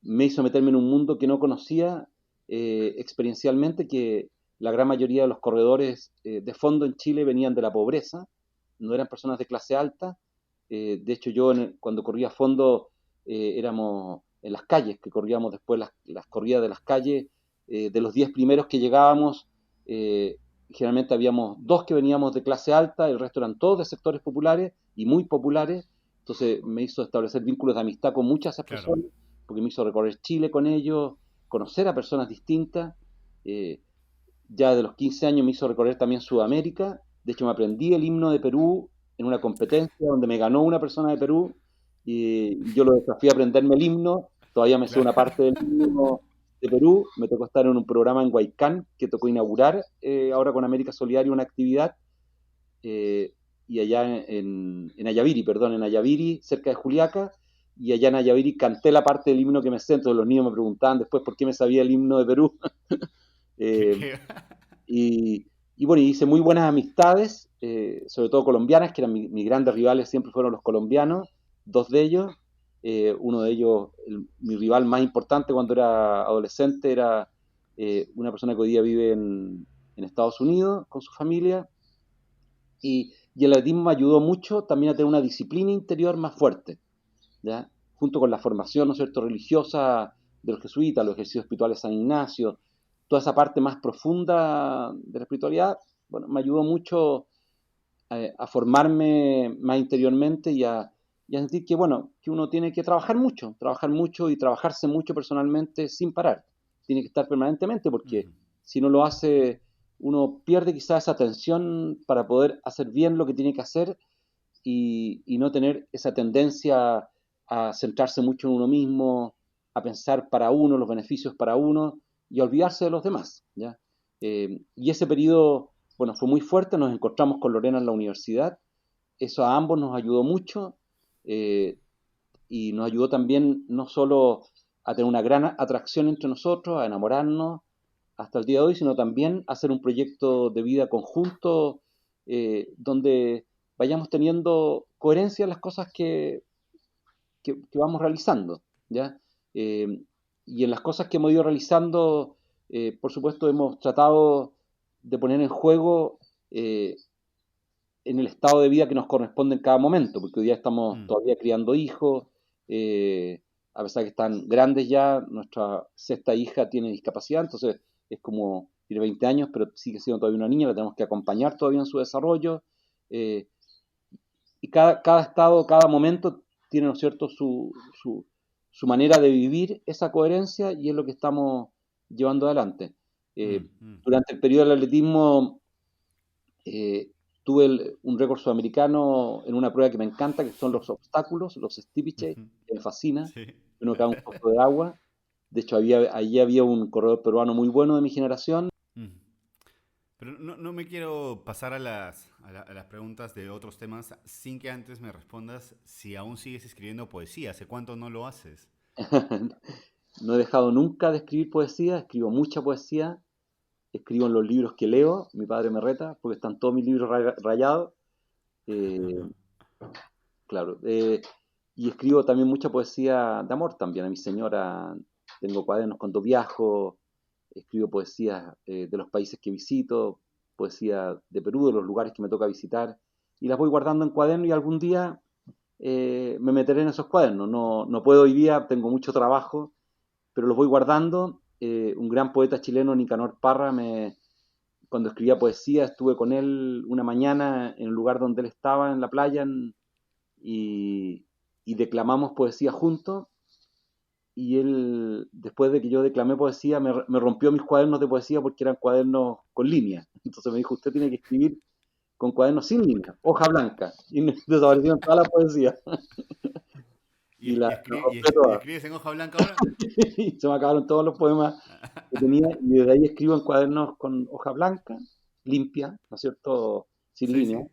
Me hizo meterme en un mundo que no conocía experiencialmente, que la gran mayoría de los corredores de fondo en Chile venían de la pobreza, no eran personas de clase alta. De hecho, cuando corría a fondo éramos en las calles, que corríamos después las corridas de las calles. De los 10 primeros que llegábamos, eh, generalmente habíamos 2 que veníamos de clase alta, el resto eran todos de sectores populares y muy populares. Entonces me hizo establecer vínculos de amistad con muchas de esas Claro. personas, porque me hizo recorrer Chile con ellos, conocer a personas distintas. Eh, ya de los 15 años me hizo recorrer también Sudamérica. De hecho, me aprendí el himno de Perú en una competencia donde me ganó una persona de Perú, y yo lo desafié a aprenderme el himno. Todavía me sé Claro. una parte del himno de Perú. Me tocó estar en un programa en Huaycán que tocó inaugurar ahora con América Solidaria una actividad, eh, y allá en Ayaviri, perdón, en Ayaviri, cerca de Juliaca, y allá en Ayaviri canté la parte del himno que me sé. Entonces los niños me preguntaban después por qué me sabía el himno de Perú. ¿Qué, Eh, qué? y bueno, hice muy buenas amistades, sobre todo colombianas, que eran mis grandes rivales, siempre fueron los colombianos, 2 de ellos. Uno de ellos, mi rival más importante cuando era adolescente, era una persona que hoy día vive en Estados Unidos con su familia. Y el atletismo me ayudó mucho también a tener una disciplina interior más fuerte, ¿ya? Junto con la formación, ¿no es cierto?, religiosa de los jesuitas, los ejercicios espirituales de San Ignacio, toda esa parte más profunda de la espiritualidad, bueno, me ayudó mucho a formarme más interiormente, y a sentir que, bueno, que uno tiene que trabajar mucho y trabajarse mucho personalmente sin parar. Tiene que estar permanentemente, porque Ujú. si no lo hace, uno pierde quizás esa atención para poder hacer bien lo que tiene que hacer, y no tener esa tendencia a centrarse mucho en uno mismo, a pensar para uno, los beneficios para uno, y a olvidarse de los demás, ¿ya? Y ese periodo, bueno, fue muy fuerte. Nos encontramos con Lorena en la universidad, eso a ambos nos ayudó mucho, eh, y nos ayudó también no solo a tener una gran atracción entre nosotros, a enamorarnos hasta el día de hoy, sino también a hacer un proyecto de vida conjunto, donde vayamos teniendo coherencia en las cosas que vamos realizando, ¿ya? Eh, y en las cosas que hemos ido realizando, por supuesto, hemos tratado de poner en juego eh, en el estado de vida que nos corresponde en cada momento, porque hoy día estamos Mm. todavía criando hijos, eh, a pesar de que están grandes ya. Nuestra sexta hija tiene discapacidad, entonces es como, tiene 20 años, pero sigue siendo todavía una niña, la tenemos que acompañar todavía en su desarrollo. eh, y cada estado, cada momento tiene, ¿no es cierto?, su manera de vivir esa coherencia, y es lo que estamos llevando adelante. Mm, Eh, mm. Durante el periodo del atletismo eh, tuve un récord sudamericano en una prueba que me encanta, que son los obstáculos, los steeplechase, Ujú. que me fascina. Sí. Uno cae un pozo de agua. De hecho, allí había un corredor peruano muy bueno de mi generación. Mm. Pero no me quiero pasar a a las preguntas de otros temas sin que antes me respondas si aún sigues escribiendo poesía. ¿Hace cuánto no lo haces? No he dejado nunca de escribir poesía, escribo mucha poesía, escribo en los libros que leo. Mi padre me reta porque están todos mis libros rayados. Eh, claro. Y escribo también mucha poesía de amor también a mi señora. Tengo cuadernos cuando viajo, escribo poesía de los países que visito, poesía de Perú, de los lugares que me toca visitar, y las voy guardando en cuadernos, y algún día me meteré en esos cuadernos. No puedo hoy día, tengo mucho trabajo, pero los voy guardando. Un gran poeta chileno, Nicanor Parra, cuando escribía poesía, estuve con él una mañana en el lugar donde él estaba, en la playa, y, y declamamos poesía juntos. Y él, después de que yo declamé poesía, me rompió mis cuadernos de poesía porque eran cuadernos con líneas. Entonces me dijo: usted tiene que escribir con cuadernos sin líneas, hoja blanca. Y me desaparecieron toda la poesía y la rompí Y toda. escribes en hoja blanca ahora? Y se me acabaron todos los poemas que tenía, y desde ahí escribo en cuadernos con hoja blanca, limpia, ¿no es cierto?, sin Sí, líneas.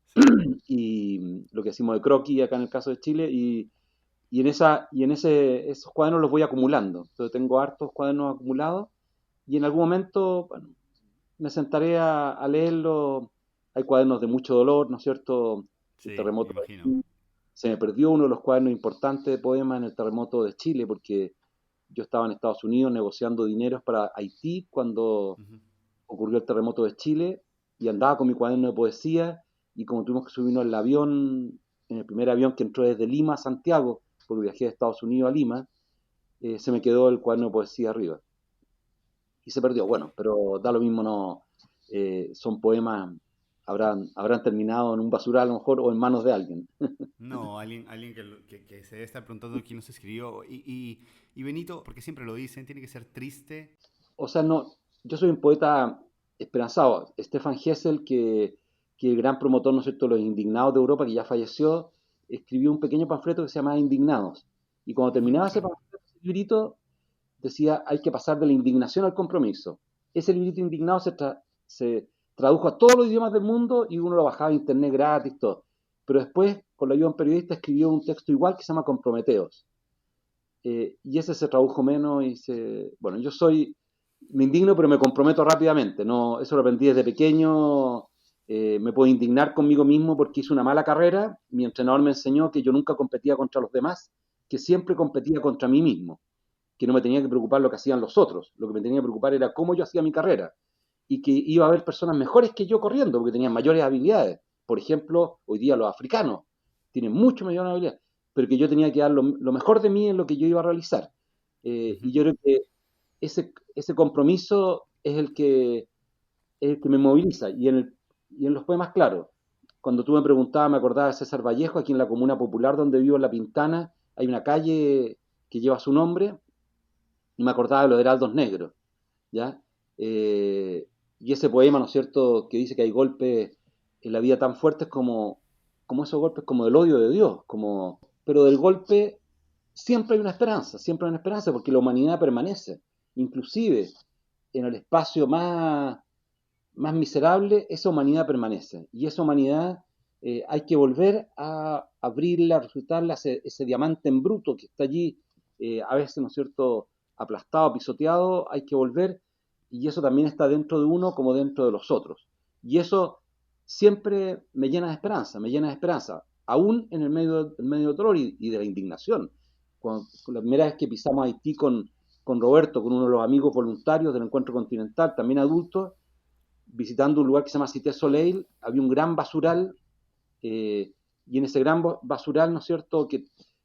sí. Sí. Y lo que decimos de croquis acá en el caso de Chile. Esos cuadernos los voy acumulando. Entonces tengo hartos cuadernos acumulados, y en algún momento, bueno, me sentaré a leerlo. Hay cuadernos de mucho dolor, ¿no es cierto? El Sí, me terremoto de imagino. Chile. Se me perdió uno de los cuadernos importantes de poemas en el terremoto de Chile, porque yo estaba en Estados Unidos negociando dineros para Haití cuando Ujú. ocurrió el terremoto de Chile, y andaba con mi cuaderno de poesía, y como tuvimos que subirnos al avión, en el primer avión que entró desde Lima a Santiago, porque viajé de Estados Unidos a Lima, se me quedó el cuaderno de poesía arriba y se perdió. Bueno, pero da lo mismo, no. Son poemas, habrán terminado en un basural a lo mejor, o en manos de alguien. No, alguien que se debe estar preguntando quién nos escribió. Y Benito, porque siempre lo dicen, tiene que ser triste. O sea, no, yo soy un poeta esperanzado. Stefan Hessel, que el gran promotor, ¿no es cierto?, de los indignados de Europa, que ya falleció, escribió un pequeño panfleto que se llama Indignados. Y cuando Ujú, terminaba ese claro. panfleto, ese librito, decía: hay que pasar de la indignación al compromiso. Ese librito Indignado se tradujo a todos los idiomas del mundo, y uno lo bajaba a internet gratis, todo. Pero después, con la ayuda de un periodista, escribió un texto igual que se llama Comprometeos. Y ese se tradujo menos, Bueno, me indigno, pero me comprometo rápidamente. No, eso lo aprendí desde pequeño. Me puedo indignar conmigo mismo porque hice una mala carrera. Mi entrenador me enseñó que yo nunca competía contra los demás, que siempre competía contra mí mismo, que no me tenía que preocupar lo que hacían los otros. Lo que me tenía que preocupar era cómo yo hacía mi carrera, y que iba a haber personas mejores que yo corriendo porque tenían mayores habilidades. Por ejemplo, hoy día los africanos tienen mucho mayores habilidades, pero que yo tenía que dar lo mejor de mí en lo que yo iba a realizar. Ujú. Y yo creo que ese compromiso es el que me moviliza. Y en los poemas, claro, cuando tú me preguntabas, me acordaba de César Vallejo. Aquí en la Comuna Popular donde vivo, en La Pintana, hay una calle que lleva su nombre, y me acordaba de los heraldos negros, ¿ya? Y ese poema, ¿no es cierto?, que dice que hay golpes en la vida tan fuertes como esos golpes, como del odio de Dios, pero del golpe siempre hay una esperanza, siempre hay una esperanza, porque la humanidad permanece. Inclusive en el espacio más miserable, esa humanidad permanece. Y esa humanidad hay que volver a abrirla, a resultarla, ese diamante en bruto que está allí, a veces, ¿no es cierto?, aplastado, pisoteado. Hay que volver, y eso también está dentro de uno como dentro de los otros. Y eso siempre me llena de esperanza, aún en el medio del dolor y de la indignación. La primera vez que pisamos Haití con Roberto, con uno de los amigos voluntarios del Encuentro Continental, también adultos, visitando un lugar que se llama Cité Soleil, había un gran basural, y en ese gran basural, ¿no es cierto?, que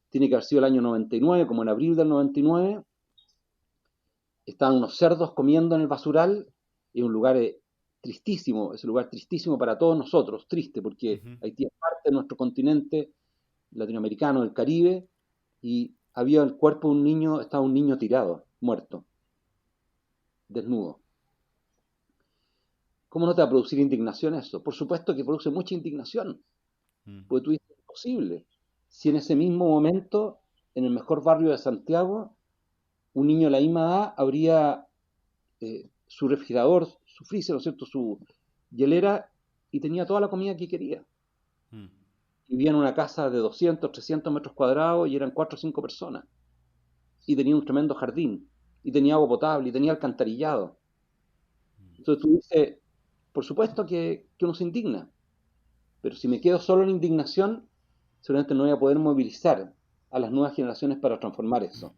tiene que haber sido el año 99, como en abril del 99, estaban unos cerdos comiendo en el basural, en un lugar tristísimo, es un lugar tristísimo para todos nosotros, triste, porque Ujú. Haití es parte de nuestro continente latinoamericano, del Caribe, y había el cuerpo de un niño, estaba un niño tirado, muerto, desnudo. ¿Cómo no te va a producir indignación eso? Por supuesto que produce mucha indignación, Mm. porque tú dices, es imposible. Si en ese mismo momento, en el mejor barrio de Santiago, un niño de la misma edad habría su refrigerador, su freezer, ¿no es cierto?, su hielera, y tenía toda la comida que quería. Mm. Vivía en una casa de 200, 300 metros cuadrados y eran 4 o 5 personas. Y tenía un tremendo jardín, y tenía agua potable, y tenía alcantarillado. Entonces tú dices, por supuesto que uno se indigna, pero si me quedo solo en indignación, seguramente no voy a poder movilizar a las nuevas generaciones para transformar eso.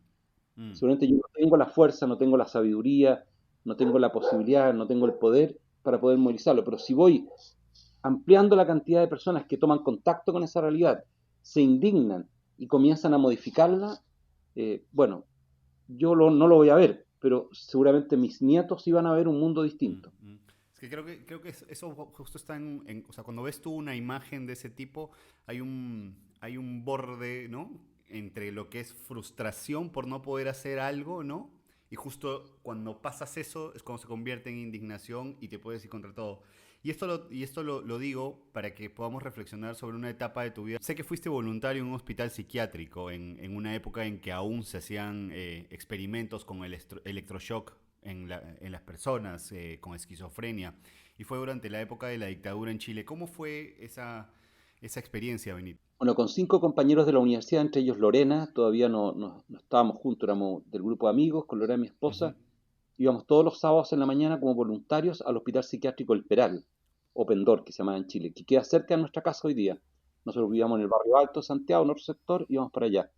Mm. Seguramente yo no tengo la fuerza, no tengo la sabiduría, no tengo la posibilidad, no tengo el poder para poder movilizarlo, pero si voy ampliando la cantidad de personas que toman contacto con esa realidad, se indignan y comienzan a modificarla, bueno, no lo voy a ver, pero seguramente mis nietos iban a ver un mundo Mm, distinto. mm. Es que creo que eso justo está o sea, cuando ves tú una imagen de ese tipo, hay un borde, ¿no? Entre lo que es frustración por no poder hacer algo, ¿no? Y justo cuando pasas eso es cuando se convierte en indignación y te puedes ir contra todo. Y esto lo digo para que podamos reflexionar sobre una etapa de tu vida. Sé que fuiste voluntario en un hospital psiquiátrico en una época en que aún se hacían experimentos con el electroshock en las personas con esquizofrenia. Y fue durante la época de la dictadura en Chile. ¿Cómo fue esa experiencia, Benito? Bueno, con 5 compañeros de la universidad, entre ellos Lorena, todavía no estábamos juntos, éramos del grupo de amigos, con Lorena, mi Ujú. esposa, íbamos todos los sábados en la mañana como voluntarios al Hospital Psiquiátrico El Peral, o Pendor, que se llama en Chile, que queda cerca de nuestra casa hoy día. Nosotros vivíamos en el barrio Alto de Santiago, en otro sector, íbamos para allá.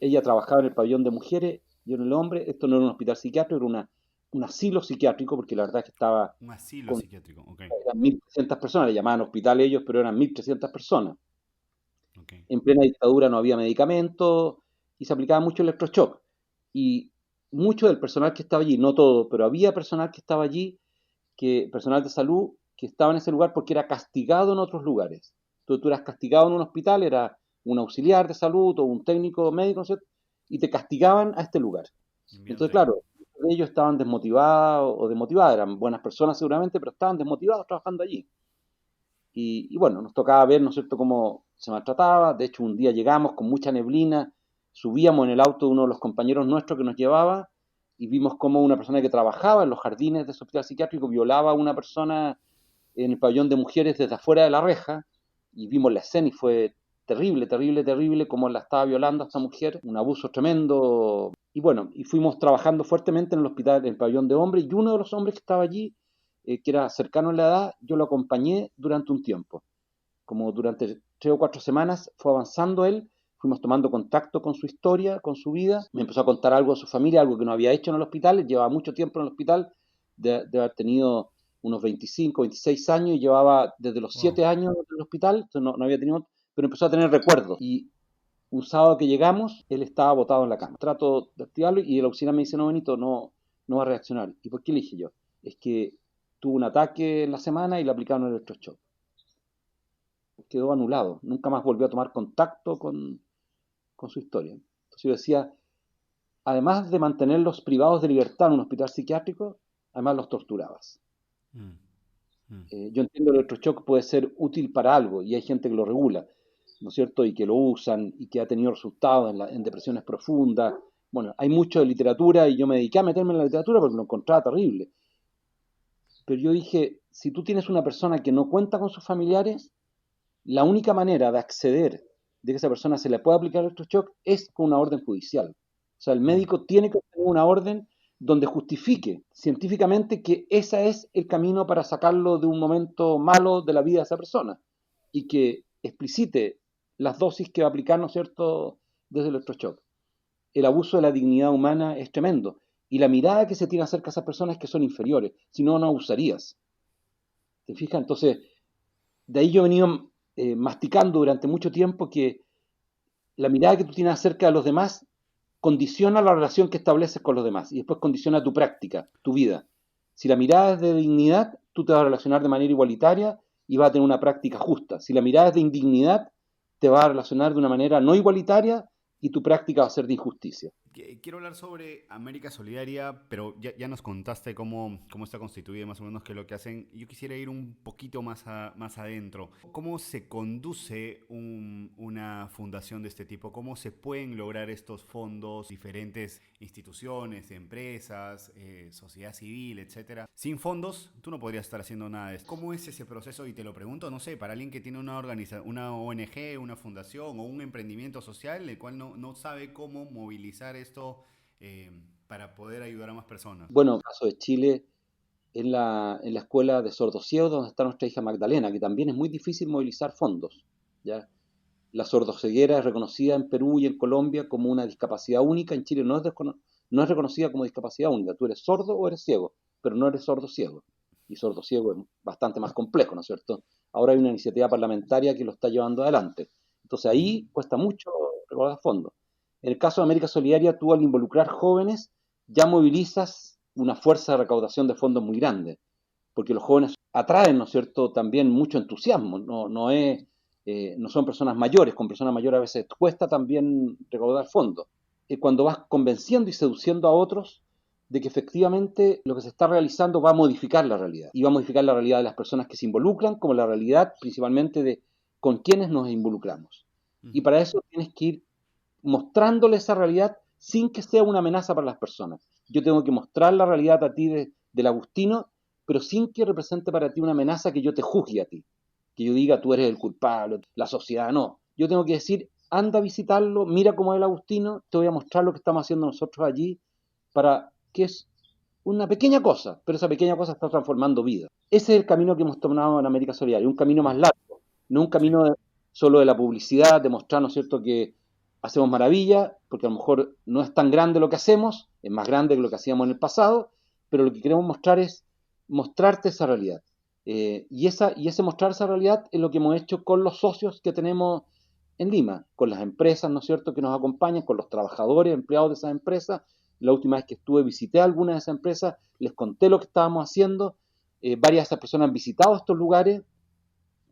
Ella trabajaba en el pabellón de mujeres, yo en el hombre. Esto no era un hospital psiquiátrico, era un asilo psiquiátrico, porque la verdad es que estaba Un asilo con psiquiátrico, ok. eran 1.300 personas, le llamaban hospital ellos, pero eran 1.300 personas. Ok. En plena dictadura no había medicamentos y se aplicaba mucho electroshock. Y mucho del personal que estaba allí, no todo, pero había personal que estaba allí, personal de salud, que estaba en ese lugar porque era castigado en otros lugares. Entonces tú eras castigado en un hospital, era un auxiliar de salud o un técnico médico, ¿no es cierto? Y te castigaban a este lugar. Entonces, Enviándote ahí. claro, muchos de ellos estaban desmotivados o desmotivados, eran buenas personas seguramente, pero estaban desmotivados trabajando allí. Y bueno, nos tocaba ver, ¿no es cierto?, cómo se maltrataba. De hecho, un día llegamos con mucha neblina, subíamos en el auto de uno de los compañeros nuestros que nos llevaba y vimos cómo una persona que trabajaba en los jardines de ese hospital psiquiátrico violaba a una persona en el pabellón de mujeres desde afuera de la reja, y vimos la escena y fue terrible, terrible, terrible cómo la estaba violando a esta mujer, un abuso tremendo. Y bueno, y fuimos trabajando fuertemente en el hospital, en el pabellón de hombres, y uno de los hombres que estaba allí, que era cercano en la edad, yo lo acompañé durante un tiempo. Como durante 3 o 4 semanas fue avanzando él, fuimos tomando contacto con su historia, con su vida, me empezó a contar algo de su familia, algo que no había hecho en el hospital, llevaba mucho tiempo en el hospital, de haber tenido unos 25, 26 años, y llevaba desde los Wow. 7 años en el hospital, entonces no había tenido, pero empezó a tener recuerdos. Y un sábado que llegamos, él estaba botado en la cama. Trato de activarlo y el auxiliar me dice, no, Benito, no va a reaccionar. ¿Y por qué le dije yo? Es que tuvo un ataque en la semana y le aplicaron el electroshock. Quedó anulado, nunca más volvió a tomar contacto con su historia. Entonces yo decía, además de mantenerlos privados de libertad en un hospital psiquiátrico, además los torturabas. Mm, mm, Yo entiendo que el electroshock puede ser útil para algo y hay gente que lo regula, ¿no es cierto? Y que lo usan y que ha tenido resultados en depresiones profundas. Bueno, hay mucho de literatura y yo me dediqué a meterme en la literatura porque lo encontraba terrible. Pero yo dije, si tú tienes una persona que no cuenta con sus familiares, la única manera de acceder de que esa persona se le pueda aplicar el electroshock es con una orden judicial. O sea, el mm, médico tiene que tener una orden donde justifique científicamente que ese es el camino para sacarlo de un momento malo de la vida de esa persona y que explicite las dosis que va a aplicar, ¿no es cierto?, desde el electroshock. El abuso de la dignidad humana es tremendo y la mirada que se tiene acerca de esas personas es que son inferiores, si no, no abusarías. ¿Te fijas? Entonces, de ahí yo he venido masticando durante mucho tiempo que la mirada que tú tienes acerca de los demás condiciona la relación que estableces con los demás y después condiciona tu práctica, tu vida. Si la mirada es de dignidad, tú te vas a relacionar de manera igualitaria y vas a tener una práctica justa. Si la mirada es de indignidad, te vas a relacionar de una manera no igualitaria y tu práctica va a ser de injusticia. Quiero hablar sobre América Solidaria, pero ya nos contaste cómo está constituida y más o menos qué es lo que hacen. Yo quisiera ir un poquito más adentro. ¿Cómo se conduce una fundación de este tipo? ¿Cómo se pueden lograr estos fondos, diferentes instituciones, empresas, sociedad civil, etcétera? Sin fondos, tú no podrías estar haciendo nada de esto. ¿Cómo es ese proceso? Y te lo pregunto, no sé, para alguien que tiene una ONG, una fundación o un emprendimiento social, el cual no sabe cómo movilizar esto para poder ayudar a más personas. Bueno, en el caso de Chile, en la escuela de sordociegos donde está nuestra hija Magdalena, que también es muy difícil movilizar fondos, ¿ya? La sordoceguera es reconocida en Perú y en Colombia como una discapacidad única. En Chile no es reconocida como discapacidad única. Tú eres sordo o eres ciego, pero no eres sordo ciego. Y sordo ciego es bastante más complejo, ¿no es cierto? Ahora hay una iniciativa parlamentaria que lo está llevando adelante. Entonces ahí cuesta mucho recaudar fondos. En el caso de América Solidaria, tú al involucrar jóvenes ya movilizas una fuerza de recaudación de fondos muy grande, porque los jóvenes atraen, ¿no es cierto?, también mucho entusiasmo. No son personas mayores, con personas mayores a veces cuesta también recaudar fondos. Cuando vas convenciendo y seduciendo a otros de que efectivamente lo que se está realizando va a modificar la realidad, y va a modificar la realidad de las personas que se involucran, como la realidad principalmente de con quienes nos involucramos. Y para eso tienes que ir mostrándole esa realidad sin que sea una amenaza para las personas. Yo tengo que mostrar la realidad a ti del Agustino, pero sin que represente para ti una amenaza que yo te juzgue a ti, que yo diga tú eres el culpable, la sociedad no. Yo tengo que decir, anda a visitarlo, mira cómo es el Agustino, te voy a mostrar lo que estamos haciendo nosotros allí, para que es una pequeña cosa, pero esa pequeña cosa está transformando vida. Ese es el camino que hemos tomado en América Solidaria, un camino más largo, no un Sí. camino solo de la publicidad, de mostrar, ¿no es cierto?, que hacemos maravilla, porque a lo mejor no es tan grande lo que hacemos, es más grande que lo que hacíamos en el pasado, pero lo que queremos mostrar es mostrarte esa realidad. Y ese mostrar esa realidad es lo que hemos hecho con los socios que tenemos en Lima, con las empresas, ¿no es cierto?, que nos acompañan, con los trabajadores, empleados de esas empresas. La última vez que estuve visité algunas de esas empresas, les conté lo que estábamos haciendo. Varias de esas personas han visitado estos lugares.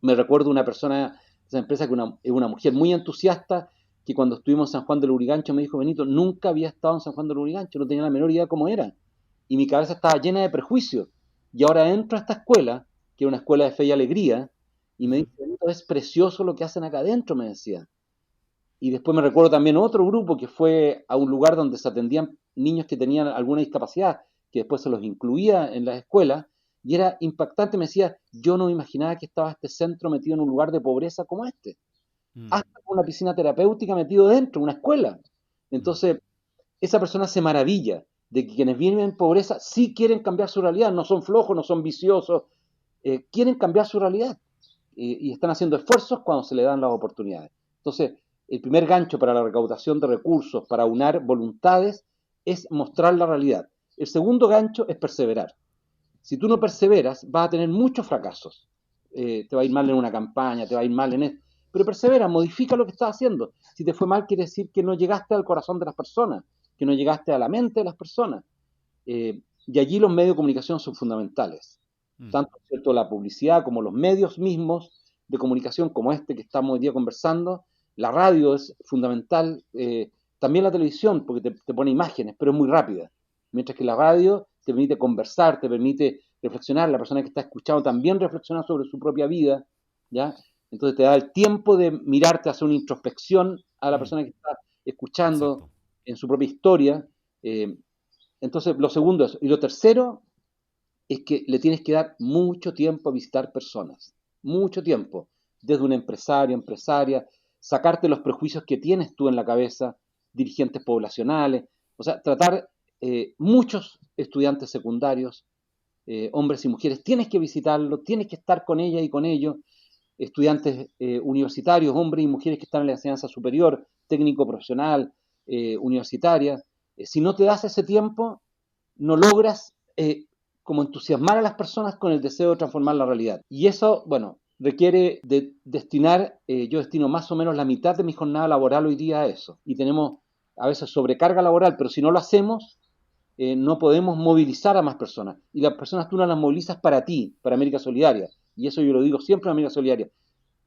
Me recuerdo una persona de esa empresa que es una mujer muy entusiasta, que cuando estuvimos en San Juan del Lurigancho me dijo, Benito, nunca había estado en San Juan del Lurigancho, no tenía la menor idea cómo era. Y mi cabeza estaba llena de prejuicios. Y ahora entro a esta escuela, que es una escuela de fe y alegría, y me dice, Benito, es precioso lo que hacen acá adentro, me decía. Y después me recuerdo también otro grupo que fue a un lugar donde se atendían niños que tenían alguna discapacidad, que después se los incluía en las escuelas, y era impactante, me decía, yo no me imaginaba que estaba este centro metido en un lugar de pobreza como este, Mm, hasta con una piscina terapéutica metido dentro, una escuela. mm, Entonces, esa persona se maravilla de que quienes viven en pobreza sí quieren cambiar su realidad, no son flojos, no son viciosos, quieren cambiar su realidad y están haciendo esfuerzos cuando se le dan las oportunidades. Entonces, el primer gancho para la recaudación de recursos, para unar voluntades, es mostrar la realidad. El segundo gancho es perseverar. Si tú no perseveras, vas a tener muchos fracasos. Te va a ir mal en una campaña, te va a ir mal en esto. Pero persevera, modifica lo que estás haciendo. Si te fue mal, quiere decir que no llegaste al corazón de las personas, que no llegaste a la mente de las personas. Y allí los medios de comunicación son fundamentales. mm. Tanto ¿cierto? La publicidad como los medios mismos de comunicación como este que estamos hoy día conversando. La radio es fundamental. También la televisión, porque te pone imágenes, pero es muy rápida. Mientras que la radio te permite conversar, te permite reflexionar. La persona que está escuchando también reflexiona sobre su propia vida, ¿ya? Entonces te da el tiempo de mirarte, hacer una introspección a la Mm, persona que está escuchando exacto. en su propia historia. Entonces, lo segundo es, y lo tercero es que le tienes que dar mucho tiempo a visitar personas, mucho tiempo, desde un empresario, empresaria, sacarte los prejuicios que tienes tú en la cabeza, dirigentes poblacionales, o sea, tratar muchos estudiantes secundarios, hombres y mujeres, tienes que visitarlo, tienes que estar con ella y con ellos, estudiantes universitarios, hombres y mujeres que están en la enseñanza superior, técnico profesional, universitaria. Si no te das ese tiempo, no logras como entusiasmar a las personas con el deseo de transformar la realidad. Y eso, bueno, requiere de destinar, yo destino más o menos la mitad de mi jornada laboral hoy día a eso. Y tenemos a veces sobrecarga laboral, pero si no lo hacemos, no podemos movilizar a más personas. Y las personas tú no las movilizas para ti, para América Solidaria. Y eso yo lo digo siempre en América Solidaria.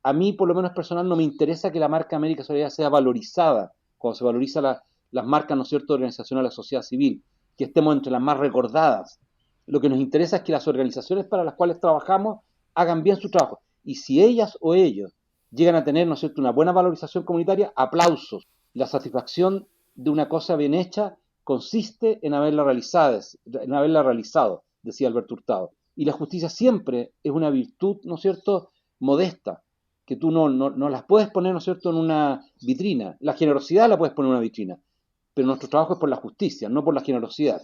A mí, por lo menos personal, no me interesa que la marca América Solidaria sea valorizada, como se valoriza las marcas, ¿no es cierto?, de organización de la sociedad civil, que estemos entre las más recordadas. Lo que nos interesa es que las organizaciones para las cuales trabajamos hagan bien su trabajo. Y si ellas o ellos llegan a tener, ¿no es cierto?, una buena valorización comunitaria, aplausos. La satisfacción de una cosa bien hecha consiste en haberla realizado, decía Alberto Hurtado. Y la justicia siempre es una virtud, ¿no es cierto?, modesta, que tú no las puedes poner, ¿no es cierto?, en una vitrina. La generosidad la puedes poner en una vitrina, pero nuestro trabajo es por la justicia, no por la generosidad,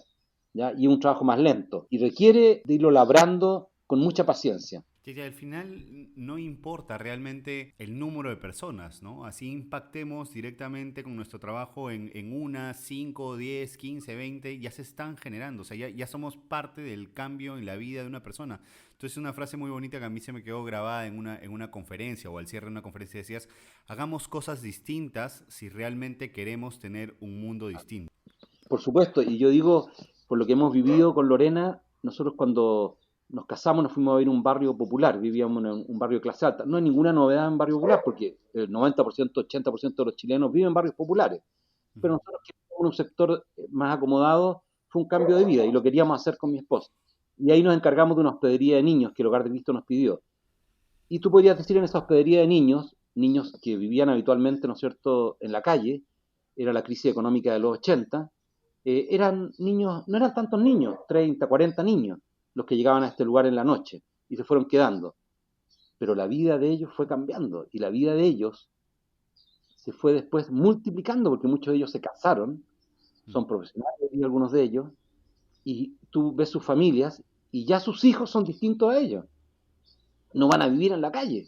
¿ya? Y es un trabajo más lento y requiere de irlo labrando con mucha paciencia. Que al final no importa realmente el número de personas, ¿no? Así impactemos directamente con nuestro trabajo en una, 5, 10, 15, 20, ya se están generando, o sea, ya somos parte del cambio en la vida de una persona. Entonces una frase muy bonita que a mí se me quedó grabada en una conferencia o al cierre de una conferencia decías, hagamos cosas distintas si realmente queremos tener un mundo distinto. Por supuesto, y yo digo, por lo que hemos vivido con Lorena, nosotros cuando nos casamos nos fuimos a vivir a un barrio popular, vivíamos en un barrio de clase alta. No hay ninguna novedad en barrio popular porque el 90%, 80% de los chilenos viven en barrios populares. Pero nosotros que vivimos en un sector más acomodado fue un cambio de vida y lo queríamos hacer con mi esposa. Y ahí nos encargamos de una hospedería de niños que el Hogar de Cristo nos pidió. Y tú podrías decir en esa hospedería de niños, niños que vivían habitualmente, ¿no es cierto?, en la calle, era la crisis económica de los 80, eran niños, no eran tantos niños, 30, 40 niños, los que llegaban a este lugar en la noche y se fueron quedando. Pero la vida de ellos fue cambiando y la vida de ellos se fue después multiplicando porque muchos de ellos se casaron, son profesionales y algunos de ellos, y tú ves sus familias y ya sus hijos son distintos a ellos. No van a vivir en la calle,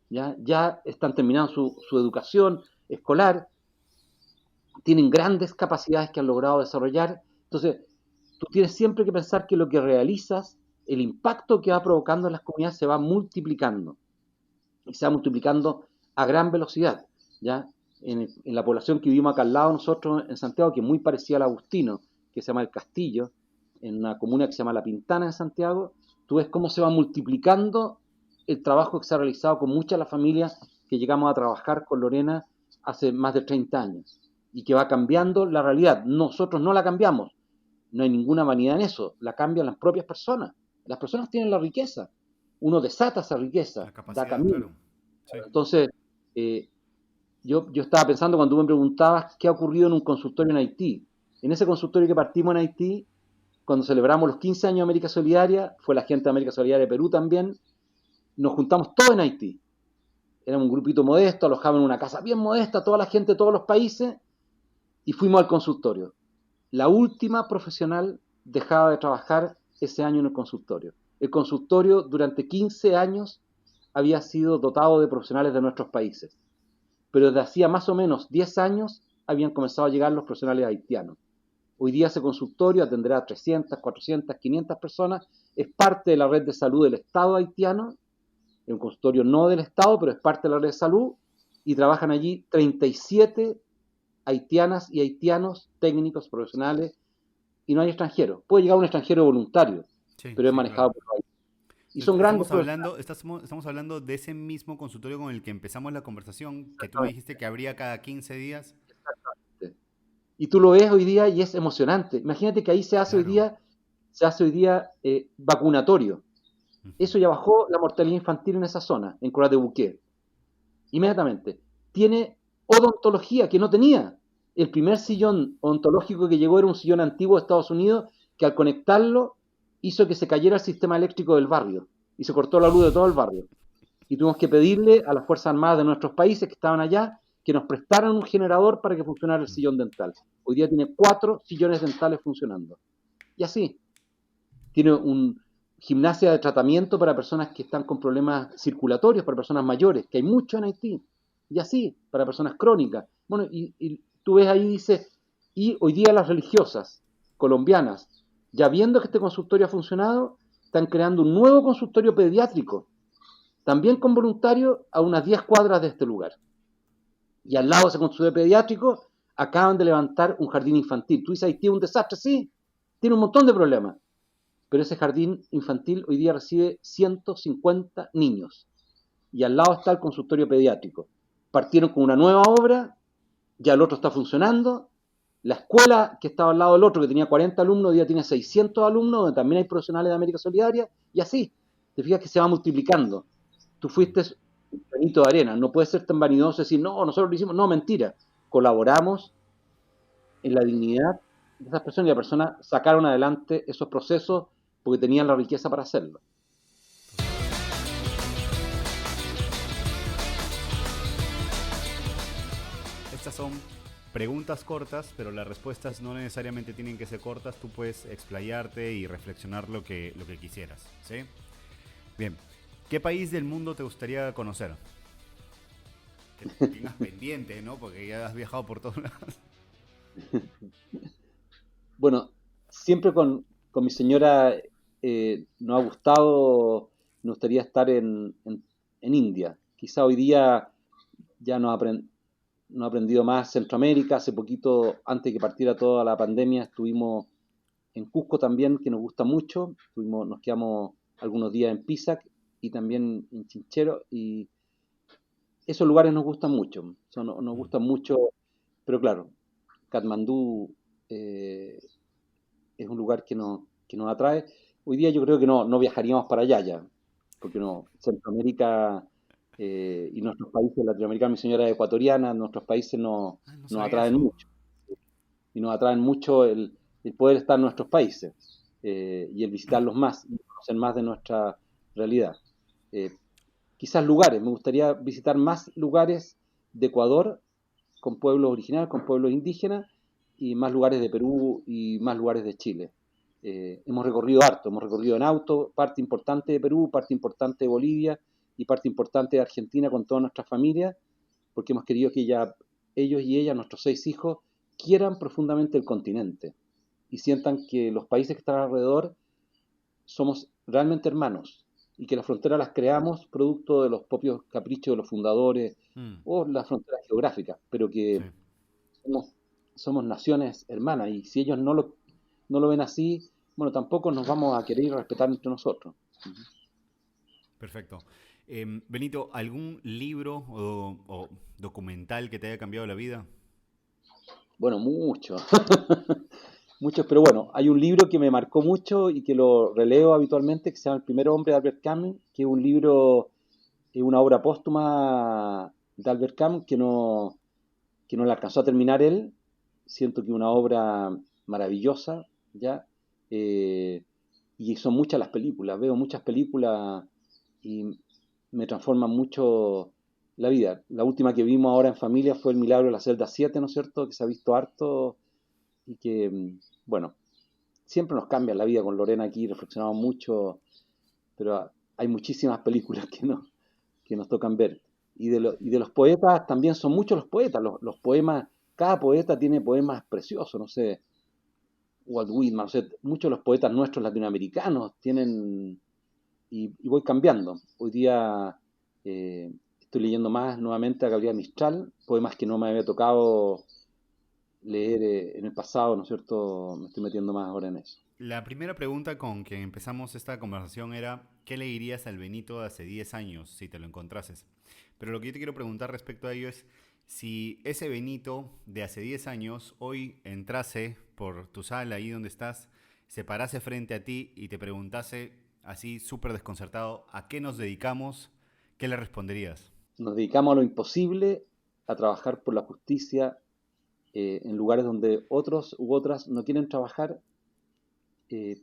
ya están terminando su educación escolar, tienen grandes capacidades que han logrado desarrollar. Entonces, tú tienes siempre que pensar que lo que realizas, el impacto que va provocando en las comunidades se va multiplicando. Y se va multiplicando a gran velocidad. ¿Ya? En la población que vivimos acá al lado nosotros en Santiago, que es muy parecida al Agustino, que se llama El Castillo, en una comuna que se llama La Pintana en Santiago, tú ves cómo se va multiplicando el trabajo que se ha realizado con muchas de las familias que llegamos a trabajar con Lorena hace más de 30 años y que va cambiando la realidad. Nosotros no la cambiamos, no hay ninguna vanidad en eso, la cambian las propias personas. Las personas tienen la riqueza, uno desata esa riqueza, La da capacidad, camino. claro. Sí. Entonces, yo estaba pensando cuando tú me preguntabas qué ha ocurrido en un consultorio en Haití. En ese consultorio que partimos en Haití, cuando celebramos los 15 años de América Solidaria, fue la gente de América Solidaria de Perú también, nos juntamos todos en Haití. Éramos un grupito modesto, alojaban en una casa bien modesta, toda la gente de todos los países, y fuimos al consultorio. La última profesional dejaba de trabajar ese año en el consultorio. El consultorio durante 15 años había sido dotado de profesionales de nuestros países, pero desde hacía más o menos 10 años habían comenzado a llegar los profesionales haitianos. Hoy día ese consultorio atenderá a 300, 400, 500 personas, es parte de la red de salud del Estado haitiano, es un consultorio no del Estado, pero es parte de la red de salud, y trabajan allí 37 haitianas y haitianos, técnicos, profesionales, y no hay extranjeros. Puede llegar un extranjero voluntario, Sí, pero es sí, manejado claro. por los haitianos. Y son grandes Estamos hablando de ese mismo consultorio con el que empezamos la conversación, que tú me profesionales. dijiste que habría cada 15 días. Y tú lo ves hoy día y es emocionante. Imagínate que ahí Claro. se hace hoy día vacunatorio. Ujú. Eso ya bajó la mortalidad infantil en esa zona, en Corat de Buquet. Inmediatamente. Tiene odontología que no tenía. El primer sillón odontológico que llegó era un sillón antiguo de Estados Unidos que al conectarlo hizo que se cayera el sistema eléctrico del barrio y se cortó la luz de todo el barrio. Y tuvimos que pedirle a las Fuerzas Armadas de nuestros países que estaban allá que nos prestaran un generador para que funcionara el sillón dental. Hoy día tiene 4 sillones dentales funcionando. Y así, tiene un gimnasia de tratamiento para personas que están con problemas circulatorios, para personas mayores, que hay mucho en Haití. Y así, para personas crónicas. Bueno, y tú ves ahí, dice, y hoy día las religiosas colombianas, ya viendo que este consultorio ha funcionado, están creando un nuevo consultorio pediátrico también con voluntarios, a unas 10 cuadras de este lugar. Y al lado de ese consultorio pediátrico acaban de levantar un jardín infantil. Tú dices, Haití es un desastre, sí, tiene un montón de problemas. Pero ese jardín infantil hoy día recibe 150 niños. Y al lado está el consultorio pediátrico. Partieron con una nueva obra, ya el otro está funcionando. La escuela que estaba al lado del otro, que tenía 40 alumnos, hoy día tiene 600 alumnos, donde también hay profesionales de América Solidaria, y así. Te fijas que se va multiplicando. Tú fuiste un granito de arena, no puedes ser tan vanidoso y decir, no, nosotros lo hicimos. No, mentira. Colaboramos en la dignidad de esas personas y las personas sacaron adelante esos procesos porque tenían la riqueza para hacerlo. Estas son preguntas cortas, pero las respuestas no necesariamente tienen que ser cortas. Tú puedes explayarte y reflexionar lo que quisieras, ¿sí? Bien. ¿Qué país del mundo te gustaría conocer? Que tengas pendiente, ¿no? Porque ya has viajado por todos lados. Bueno, siempre con mi señora nos ha gustado, nos gustaría estar en India. Quizá hoy día ya no ha aprendido más Centroamérica. Hace poquito, antes de que partiera toda la pandemia, estuvimos en Cusco también, que nos gusta mucho. Nos quedamos algunos días en Pisac y también en Chinchero. Y esos lugares nos gustan mucho. Nos gustan mucho, pero claro, Katmandú es un lugar que nos atrae. Hoy día yo creo que no viajaríamos para allá ya, porque no, Centroamérica y nuestros países latinoamericanos, mi señora es ecuatoriana, nuestros países Ah, no nos sabía atraen eso. mucho. Y nos atraen mucho el poder estar en nuestros países y el visitarlos más y conocer más de nuestra realidad. Eh, Quizás lugares, me gustaría visitar más lugares de Ecuador con pueblos originarios, con pueblos indígenas, y más lugares de Perú y más lugares de Chile. Hemos recorrido harto, hemos recorrido en auto, parte importante de Perú, parte importante de Bolivia y parte importante de Argentina con toda nuestra familia, porque hemos querido que ellos y ellas, nuestros 6 hijos, quieran profundamente el continente y sientan que los países que están alrededor somos realmente hermanos y que las fronteras las creamos producto de los propios caprichos de los fundadores Mm, o las fronteras geográficas, pero sí, que somos, somos naciones hermanas y si ellos no lo ven así, bueno, tampoco nos vamos a querer y respetar entre nosotros. perfecto. Benito, ¿algún libro o documental que te haya cambiado la vida? Bueno, muchos, muchos, pero bueno, hay un libro que me marcó mucho y que lo releo habitualmente, que se llama El primer hombre de Albert Camus, que es un libro, es una obra póstuma de Albert Camus que no la alcanzó a terminar él. Siento que es una obra maravillosa, ¿ya? Eh, y son muchas las películas, veo muchas películas y me transforman mucho la vida. La última que vimos ahora en familia fue El Milagro de la Celda 7, ¿no es cierto? Que se ha visto harto y que, bueno, siempre nos cambia la vida con Lorena aquí, reflexionamos mucho, pero hay muchísimas películas que nos tocan ver. Y de los poetas también son muchos los poetas, los poemas, cada poeta tiene poemas preciosos, no sé, Walt Whitman, no sé, muchos de los poetas nuestros latinoamericanos tienen, y voy cambiando. Hoy día estoy leyendo más nuevamente a Gabriel Mistral, poemas que no me había tocado leer en el pasado, ¿no es cierto? Me estoy metiendo más ahora en eso. La primera pregunta con que empezamos esta conversación era, ¿qué le dirías al Benito de hace 10 años si te lo encontrases? Pero lo que yo te quiero preguntar respecto a ello es, si ese Benito de hace 10 años hoy entrase por tu sala ahí donde estás, se parase frente a ti y te preguntase así súper desconcertado, ¿a qué nos dedicamos? ¿Qué le responderías? Nos dedicamos a lo imposible, a trabajar por la justicia en lugares donde otros u otras no quieren trabajar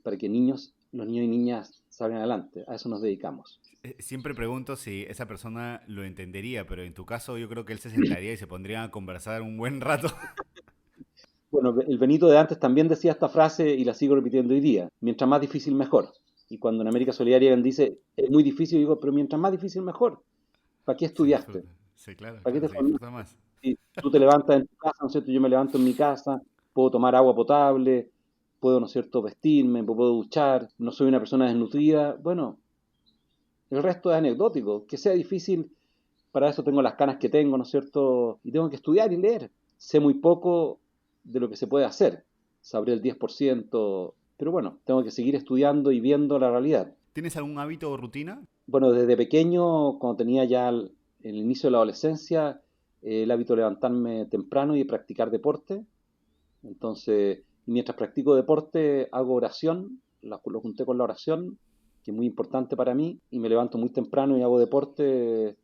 para que los niños y niñas salgan adelante. A eso nos dedicamos. Siempre pregunto si esa persona lo entendería, pero en tu caso yo creo que él se sentaría y se pondría a conversar un buen rato. Bueno, el Benito de antes también decía esta frase y la sigo repitiendo hoy día. Mientras más difícil, mejor. Y cuando en América Solidaria él dice, es muy difícil, digo, pero mientras más difícil, mejor. ¿Para qué Se estudiaste? disfruta. Sí, claro, ¿Para qué claro, te se disfruta formaste? más. Si tú te levantas en tu casa, ¿no es cierto? Yo me levanto en mi casa, puedo tomar agua potable, puedo, ¿no es cierto?, vestirme, puedo duchar, no soy una persona desnutrida. Bueno, El resto es anecdótico. Que sea difícil, para eso tengo las canas que tengo, ¿no es cierto? Y tengo que estudiar y leer. Sé muy poco de lo que se puede hacer. Sabré el 10%, pero bueno, tengo que seguir estudiando y viendo la realidad. ¿Tienes algún hábito o rutina? Bueno, desde pequeño, cuando tenía ya el inicio de la adolescencia, el hábito de levantarme temprano y de practicar deporte. Entonces, mientras practico deporte, hago oración, lo junté con la oración, que es muy importante para mí, y me levanto muy temprano y hago deporte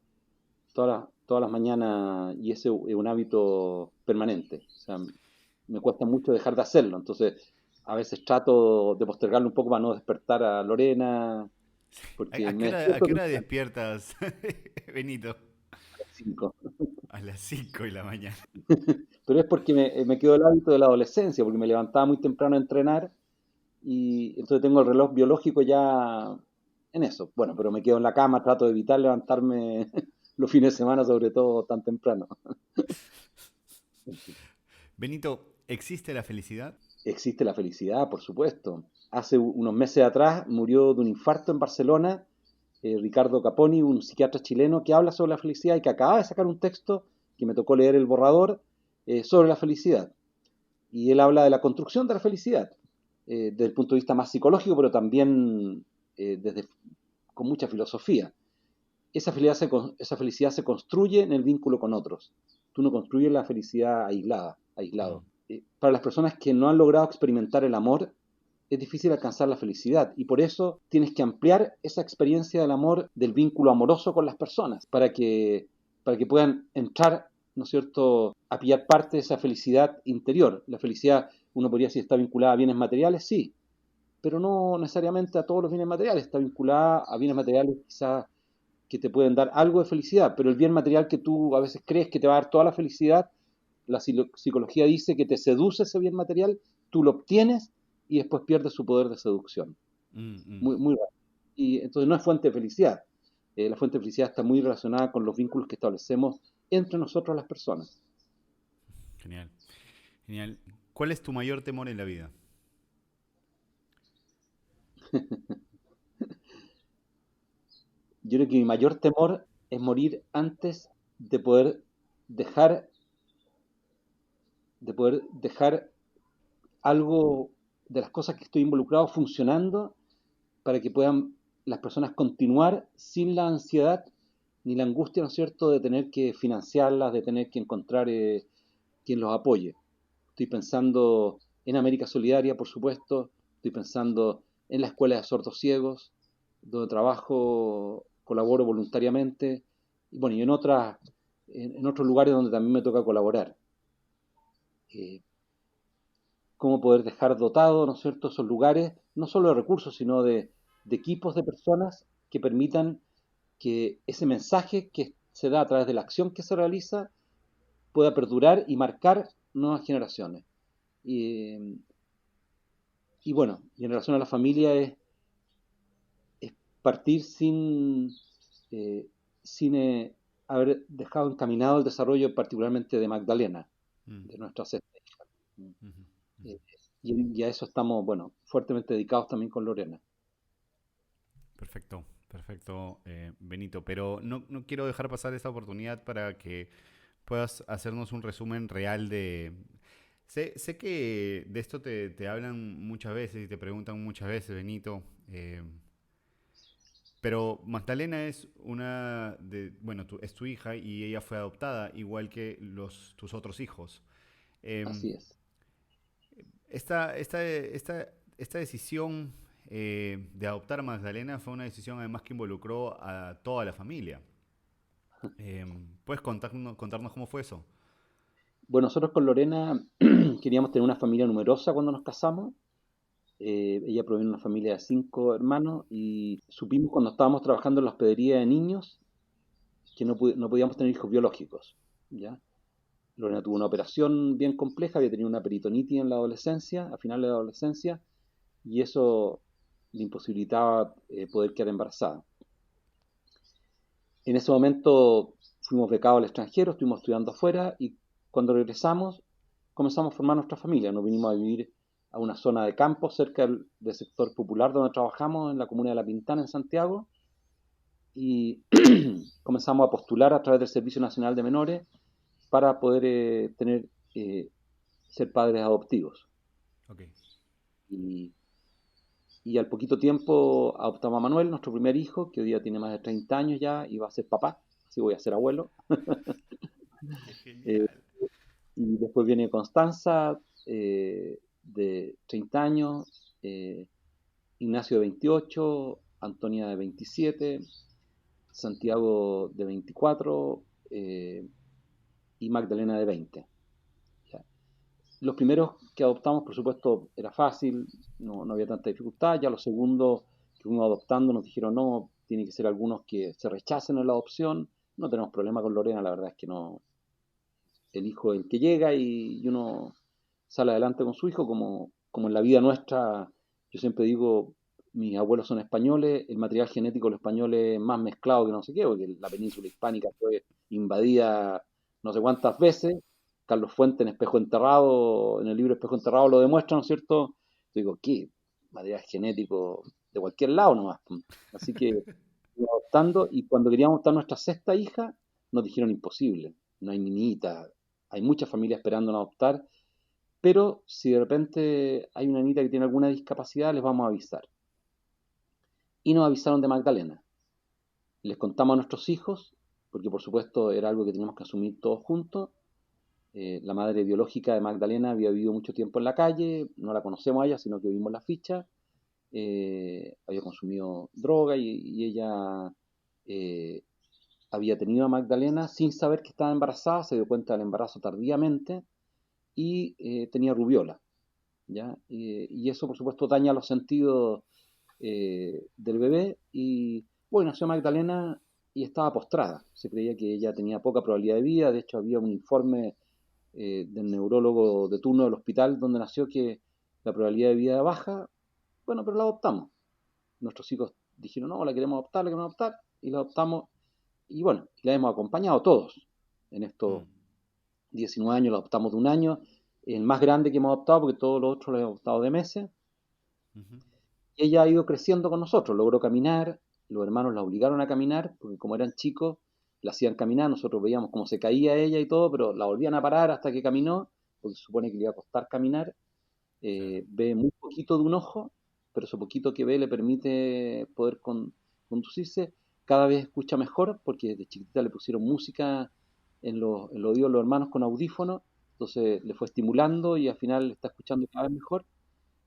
todas las mañanas, y ese es un hábito permanente. O sea, me cuesta mucho dejar de hacerlo, entonces a veces trato de postergarlo un poco para no despertar a Lorena, porque me A despierto qué hora temprano, despiertas, Benito? a las 5. A las 5 de la mañana. Pero es porque me quedó el hábito de la adolescencia, porque me levantaba muy temprano a entrenar y entonces tengo el reloj biológico ya en eso. Bueno, pero me quedo en la cama, trato de evitar levantarme los fines de semana, sobre todo tan temprano. Benito, ¿existe la felicidad? Existe la felicidad, por supuesto. Hace unos meses atrás murió de un infarto en Barcelona Ricardo Caponi, un psiquiatra chileno que habla sobre la felicidad y que acaba de sacar un texto que me tocó leer el borrador sobre la felicidad. Y él habla de la construcción de la felicidad, desde el punto de vista más psicológico, pero también desde, con mucha filosofía. Esa felicidad se construye en el vínculo con otros. Tú no construyes la felicidad aislado. Mm, Para las personas que no han logrado experimentar el amor, es difícil alcanzar la felicidad y por eso tienes que ampliar esa experiencia del amor, del vínculo amoroso con las personas, para que puedan entrar, ¿no es cierto?, a pillar parte de esa felicidad interior. La felicidad, uno podría decir, está vinculada a bienes materiales, sí, pero no necesariamente a todos los bienes materiales, está vinculada a bienes materiales quizás que te pueden dar algo de felicidad, pero el bien material que tú a veces crees que te va a dar toda la felicidad, la psicología dice que te seduce ese bien material, tú lo obtienes y después pierdes su poder de seducción. mm, mm. Muy, muy raro. Y entonces no es fuente de felicidad. La fuente de felicidad está muy relacionada con los vínculos que establecemos entre nosotros las personas. Genial, genial. ¿Cuál es tu mayor temor en la vida? Yo creo que mi mayor temor es morir antes de poder dejar, de poder dejar algo de las cosas que estoy involucrado funcionando para que puedan las personas continuar sin la ansiedad ni la angustia, ¿no es cierto?, de tener que financiarlas, de tener que encontrar quien los apoye. Estoy pensando en América Solidaria, por supuesto, estoy pensando en la Escuela de Sordos Ciegos, donde trabajo, colaboro voluntariamente, y bueno, y en otros lugares donde también me toca colaborar. Eh, cómo poder dejar dotado, ¿no es cierto?, esos lugares, no solo de recursos, sino de equipos de personas que permitan que ese mensaje que se da a través de la acción que se realiza pueda perdurar y marcar nuevas generaciones. Y, y bueno, y en relación a la familia es partir eh, sin haber dejado encaminado el desarrollo particularmente de Magdalena, Mm, de nuestra sexta hija. ujú, ujú. Eh, y a eso estamos, bueno, fuertemente dedicados también con Lorena. Perfecto, perfecto, Benito. Pero no quiero dejar pasar esta oportunidad para que puedas hacernos un resumen real de... Sé que de esto te hablan muchas veces y te preguntan muchas veces, Benito, pero Magdalena es una de, bueno, es tu hija y ella fue adoptada, igual que tus otros hijos. Em, Así es. esta decisión de adoptar a Magdalena fue una decisión además que involucró a toda la familia. ¿Puedes contarnos cómo fue eso? Bueno, nosotros con Lorena queríamos tener una familia numerosa cuando nos casamos. Ella proviene de una familia de 5 hermanos y supimos cuando estábamos trabajando en la hospedería de niños que no podíamos tener hijos biológicos, ¿ya? Lorena tuvo una operación bien compleja, había tenido una peritonitis en la adolescencia, a finales de la adolescencia, y eso le imposibilitaba poder quedar embarazada. En ese momento fuimos becados al extranjero, estuvimos estudiando afuera y cuando regresamos comenzamos a formar nuestra familia. Nos vinimos a vivir a una zona de campo cerca del sector popular donde trabajamos, en la comuna de La Pintana, en Santiago. y comenzamos a postular a través del Servicio Nacional de Menores para poder ser padres adoptivos. Ok. Y, y al poquito tiempo adoptamos a Manuel, nuestro primer hijo, que hoy día tiene más de 30 años ya y va a ser papá, así voy a ser abuelo. Qué Eh, genial. y después viene Constanza, de 30 años, Ignacio de 28, Antonia de 27, Santiago de 24 y Magdalena de 20. Ya. Los primeros que adoptamos, por supuesto, era fácil, no había tanta dificultad. Ya los segundos que fuimos adoptando nos dijeron no, tiene que ser algunos que se rechacen en la adopción. No tenemos problema con Lorena, la verdad es que no. El hijo es el que llega y uno sale adelante con su hijo, como en la vida nuestra. Yo siempre digo, mis abuelos son españoles, el material genético de los españoles es más mezclado que no sé qué, porque la península hispánica fue invadida no sé cuántas veces. Carlos Fuentes en Espejo Enterrado, en el libro Espejo Enterrado lo demuestra, ¿no es cierto? Yo digo, ¿qué? Material genético de cualquier lado nomás. Así que fuimos adoptando y cuando queríamos adoptar nuestra sexta hija, nos dijeron imposible, no hay niñita, hay muchas familias esperando en adoptar, pero si de repente hay una niñita que tiene alguna discapacidad, les vamos a avisar. Y nos avisaron de Magdalena. Les contamos a nuestros hijos, porque por supuesto era algo que teníamos que asumir todos juntos. La madre biológica de Magdalena había vivido mucho tiempo en la calle, no la conocemos a ella, sino que vimos la ficha. Había consumido droga y ella eh, había tenido a Magdalena sin saber que estaba embarazada, se dio cuenta del embarazo tardíamente y tenía rubiola, ¿ya? Y eso, por supuesto, daña los sentidos del bebé y, bueno, nació Magdalena y estaba postrada. Se creía que ella tenía poca probabilidad de vida, de hecho había un informe del neurólogo de turno del hospital donde nació que la probabilidad de vida era baja, bueno, pero la adoptamos. Nuestros hijos dijeron, no, la queremos adoptar, y la adoptamos, y bueno, la hemos acompañado todos en estos Mm, 19 años, la adoptamos de un año, el más grande que hemos adoptado, porque todos los otros los hemos adoptado de meses, ujú. y ella ha ido creciendo con nosotros, logró caminar, los hermanos la obligaron a caminar, porque como eran chicos, la hacían caminar, nosotros veíamos cómo se caía ella y todo, pero la volvían a parar hasta que caminó, porque se supone que le iba a costar caminar. Claro. Ve muy poquito de un ojo, pero eso poquito que ve le permite poder conducirse. Cada vez escucha mejor, porque desde chiquitita le pusieron música en los oídos de los hermanos con audífonos, entonces le fue estimulando y al final está escuchando cada vez mejor.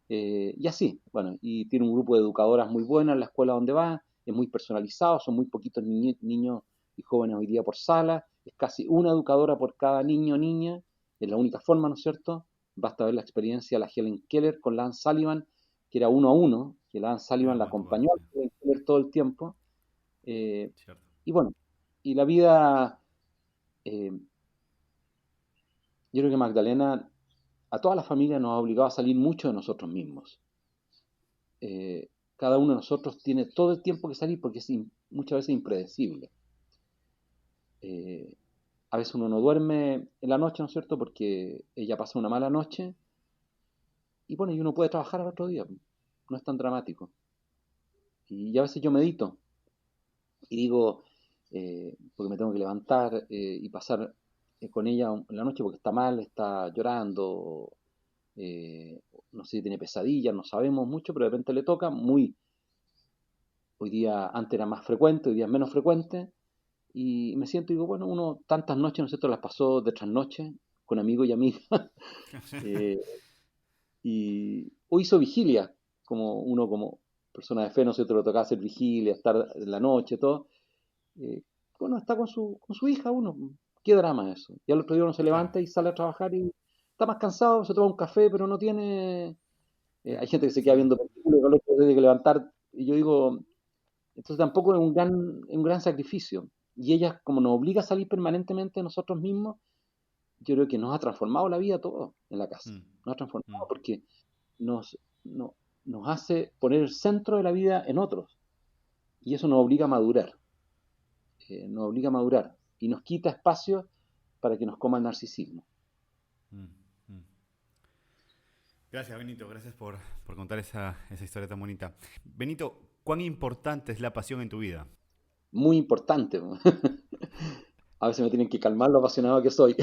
Y así, bueno, y tiene un grupo de educadoras muy buenas en la escuela donde va, es muy personalizado, son muy poquitos niños y jóvenes hoy día por sala, es casi una educadora por cada niño o niña, es la única forma, ¿no es cierto? Basta ver la experiencia de la Helen Keller con Lance Sullivan, que era uno a uno, que Lance Sullivan Era la one to one, acompañó a sí. Helen Keller todo el tiempo. eh, Cierto. y bueno, y la vida, eh, yo creo que Magdalena a toda la familia nos ha obligado a salir mucho de nosotros mismos. Cada uno de nosotros tiene todo el tiempo que salir porque es muchas veces impredecible. Eh, a veces uno no duerme en la noche, ¿no es cierto? Porque ella pasa una mala noche y bueno, y uno puede trabajar al otro día. No es tan dramático. Y a veces yo medito y digo, porque me tengo que levantar y pasar con ella en la noche porque está mal, está llorando, eh, no sé si tiene pesadillas, no sabemos mucho, pero de repente le toca muy. Hoy día antes era más frecuente, hoy día es menos frecuente. Y me siento y digo, bueno, uno tantas noches, ¿no es cierto?, las pasó de trasnoche con amigos y amigas. eh, o hizo vigilia, como uno como persona de fe, ¿no es cierto?, le tocaba hacer vigilia, estar en la noche, todo. Eh, bueno, está con su hija uno. Qué drama eso. Y al otro día uno se Claro. levanta y sale a trabajar y está más cansado, se toma un café, pero no tiene. Hay gente que se queda Esa- viendo películas, y al otro día tiene que levantar. Y yo digo, entonces tampoco es un gran sacrificio. Y ella, como nos obliga a salir permanentemente de nosotros mismos, yo creo que nos ha transformado la vida a todos en la casa. mm, Nos ha mm. transformado porque nos, no- nos hace poner el centro de la vida en otros. Y eso nos obliga a madurar. Nos obliga a madurar. Y nos quita espacio para que nos coma el narcisismo. Mm, mm. Gracias, Benito. Gracias por contar esa historia tan bonita. Benito, ¿cuán importante es la pasión en tu vida? muy importante. A veces me tienen que calmar lo apasionado que soy.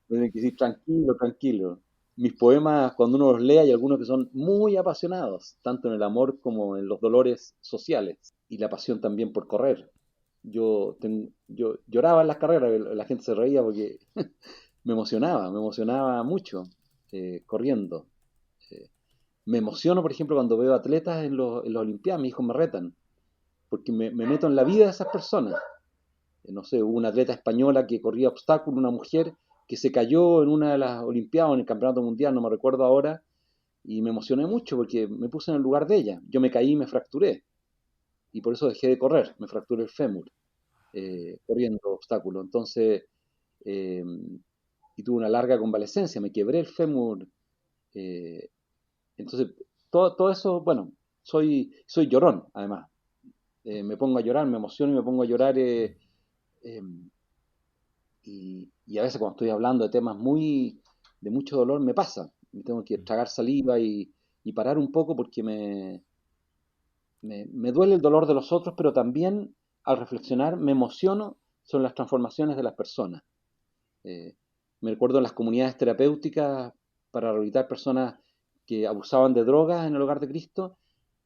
Me tienen que decir, tranquilo, tranquilo. Mis poemas, cuando uno los lee, hay algunos que son muy apasionados, tanto en el amor como en los dolores sociales y la pasión también por correr. Yo lloraba en las carreras, la gente se reía porque me emocionaba mucho corriendo. Eh, Me emociono, por ejemplo, cuando veo atletas en las Olimpiadas, mis hijos me retan, porque me meto en la vida de esas personas. No sé, hubo una atleta española que corría obstáculos, una mujer que se cayó en una de las Olimpiadas o en el Campeonato Mundial, no me recuerdo ahora, y me emocioné mucho porque me puse en el lugar de ella. Yo me caí y me fracturé, y por eso dejé de correr, me fracturé el fémur corriendo obstáculos. Entonces, eh, y tuve una larga convalecencia, me quebré el fémur. eh, entonces, todo eso, bueno, soy llorón, además. Me pongo a llorar, me emociono y me pongo a llorar. Eh, y a veces cuando estoy hablando de temas de mucho dolor me pasa. Me tengo que tragar saliva y parar un poco porque me duele el dolor de los otros, pero también al reflexionar me emociono sobre las transformaciones de las personas. Eh, Me recuerdo en las comunidades terapéuticas para rehabilitar personas que abusaban de drogas en el Hogar de Cristo,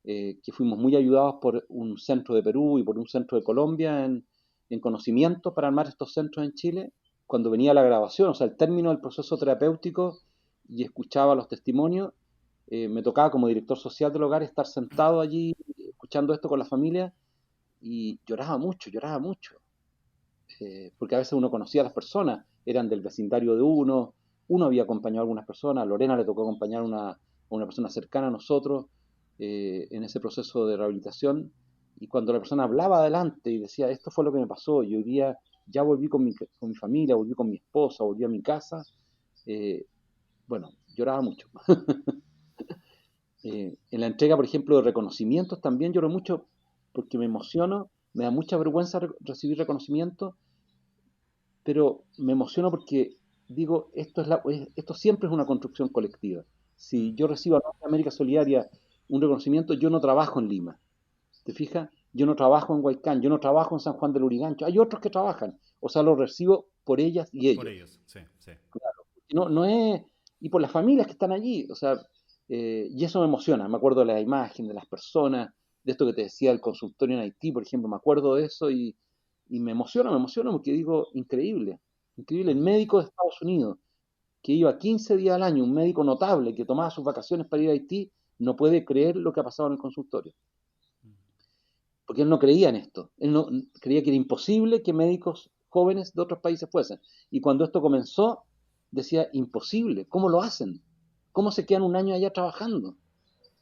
que fuimos muy ayudados por un centro de Perú y por un centro de Colombia en conocimiento para armar estos centros en Chile. Cuando venía la grabación, o sea, el término del proceso terapéutico y escuchaba los testimonios, me tocaba como director social del hogar estar sentado allí escuchando esto con la familia y lloraba mucho, porque a veces uno conocía a las personas, eran del vecindario de uno había acompañado a algunas personas, a Lorena le tocó acompañar a una persona cercana a nosotros en ese proceso de rehabilitación, y cuando la persona hablaba adelante y decía, esto fue lo que me pasó, y hoy día ya volví con mi familia, volví con mi esposa, volví a mi casa, eh, bueno, lloraba mucho. En la entrega, por ejemplo, de reconocimientos también lloro mucho porque me emociono, me da mucha vergüenza recibir reconocimiento, pero me emociono porque digo, esto siempre es una construcción colectiva. Si yo recibo a América Solidaria un reconocimiento, yo no trabajo en Lima, ¿te fijas? Yo no trabajo en Huaycán, yo no trabajo en San Juan del Lurigancho, hay otros que trabajan, o sea, lo recibo por ellas y Por ellos. ellos, sí, sí. No es, y por las familias que están allí, o sea, y eso me emociona, me acuerdo de la imagen, de las personas, de esto que te decía el consultorio en Haití, por ejemplo, me acuerdo de eso y me emociona porque digo, increíble, increíble, el médico de Estados Unidos, que iba 15 días al año, un médico notable que tomaba sus vacaciones para ir a Haití, no puede creer lo que ha pasado en el consultorio, porque él no creía en esto, él no creía que era imposible que médicos jóvenes de otros países fuesen, y cuando esto comenzó, decía, imposible, ¿cómo lo hacen? ¿Cómo se quedan un año allá trabajando?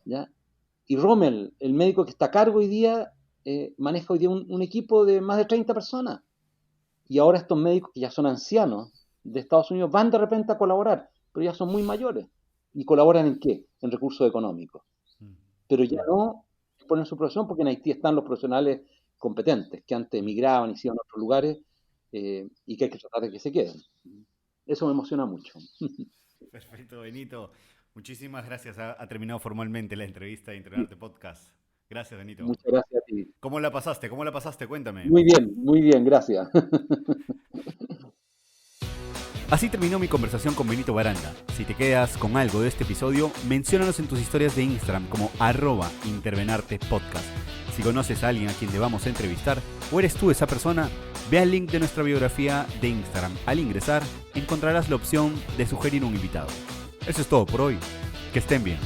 ¿Ya? Y Rommel, el médico que está a cargo hoy día, maneja hoy día un equipo de más de 30 personas. Y ahora estos médicos que ya son ancianos de Estados Unidos van de repente a colaborar, pero ya son muy mayores. ¿Y colaboran en qué? En recursos económicos. Pero ya no ponen su profesión porque en Haití están los profesionales competentes que antes emigraban y se iban a otros lugares y que hay que tratar de que se queden. Eso me emociona mucho. Perfecto, Benito. Muchísimas gracias. Ha terminado formalmente la entrevista de Entrenarte Podcast. Gracias, Benito. Muchas gracias a ti. ¿Cómo la pasaste? ¿Cómo la pasaste? Cuéntame. Muy bien, gracias. Así terminó mi conversación con Benito Baranda. Si te quedas con algo de este episodio, menciónanos en tus historias de Instagram como @intervenartepodcast. Si conoces a alguien a quien debamos entrevistar o eres tú esa persona, ve al link de nuestra biografía de Instagram. Al ingresar, encontrarás la opción de sugerir un invitado. Eso es todo por hoy. Que estén bien.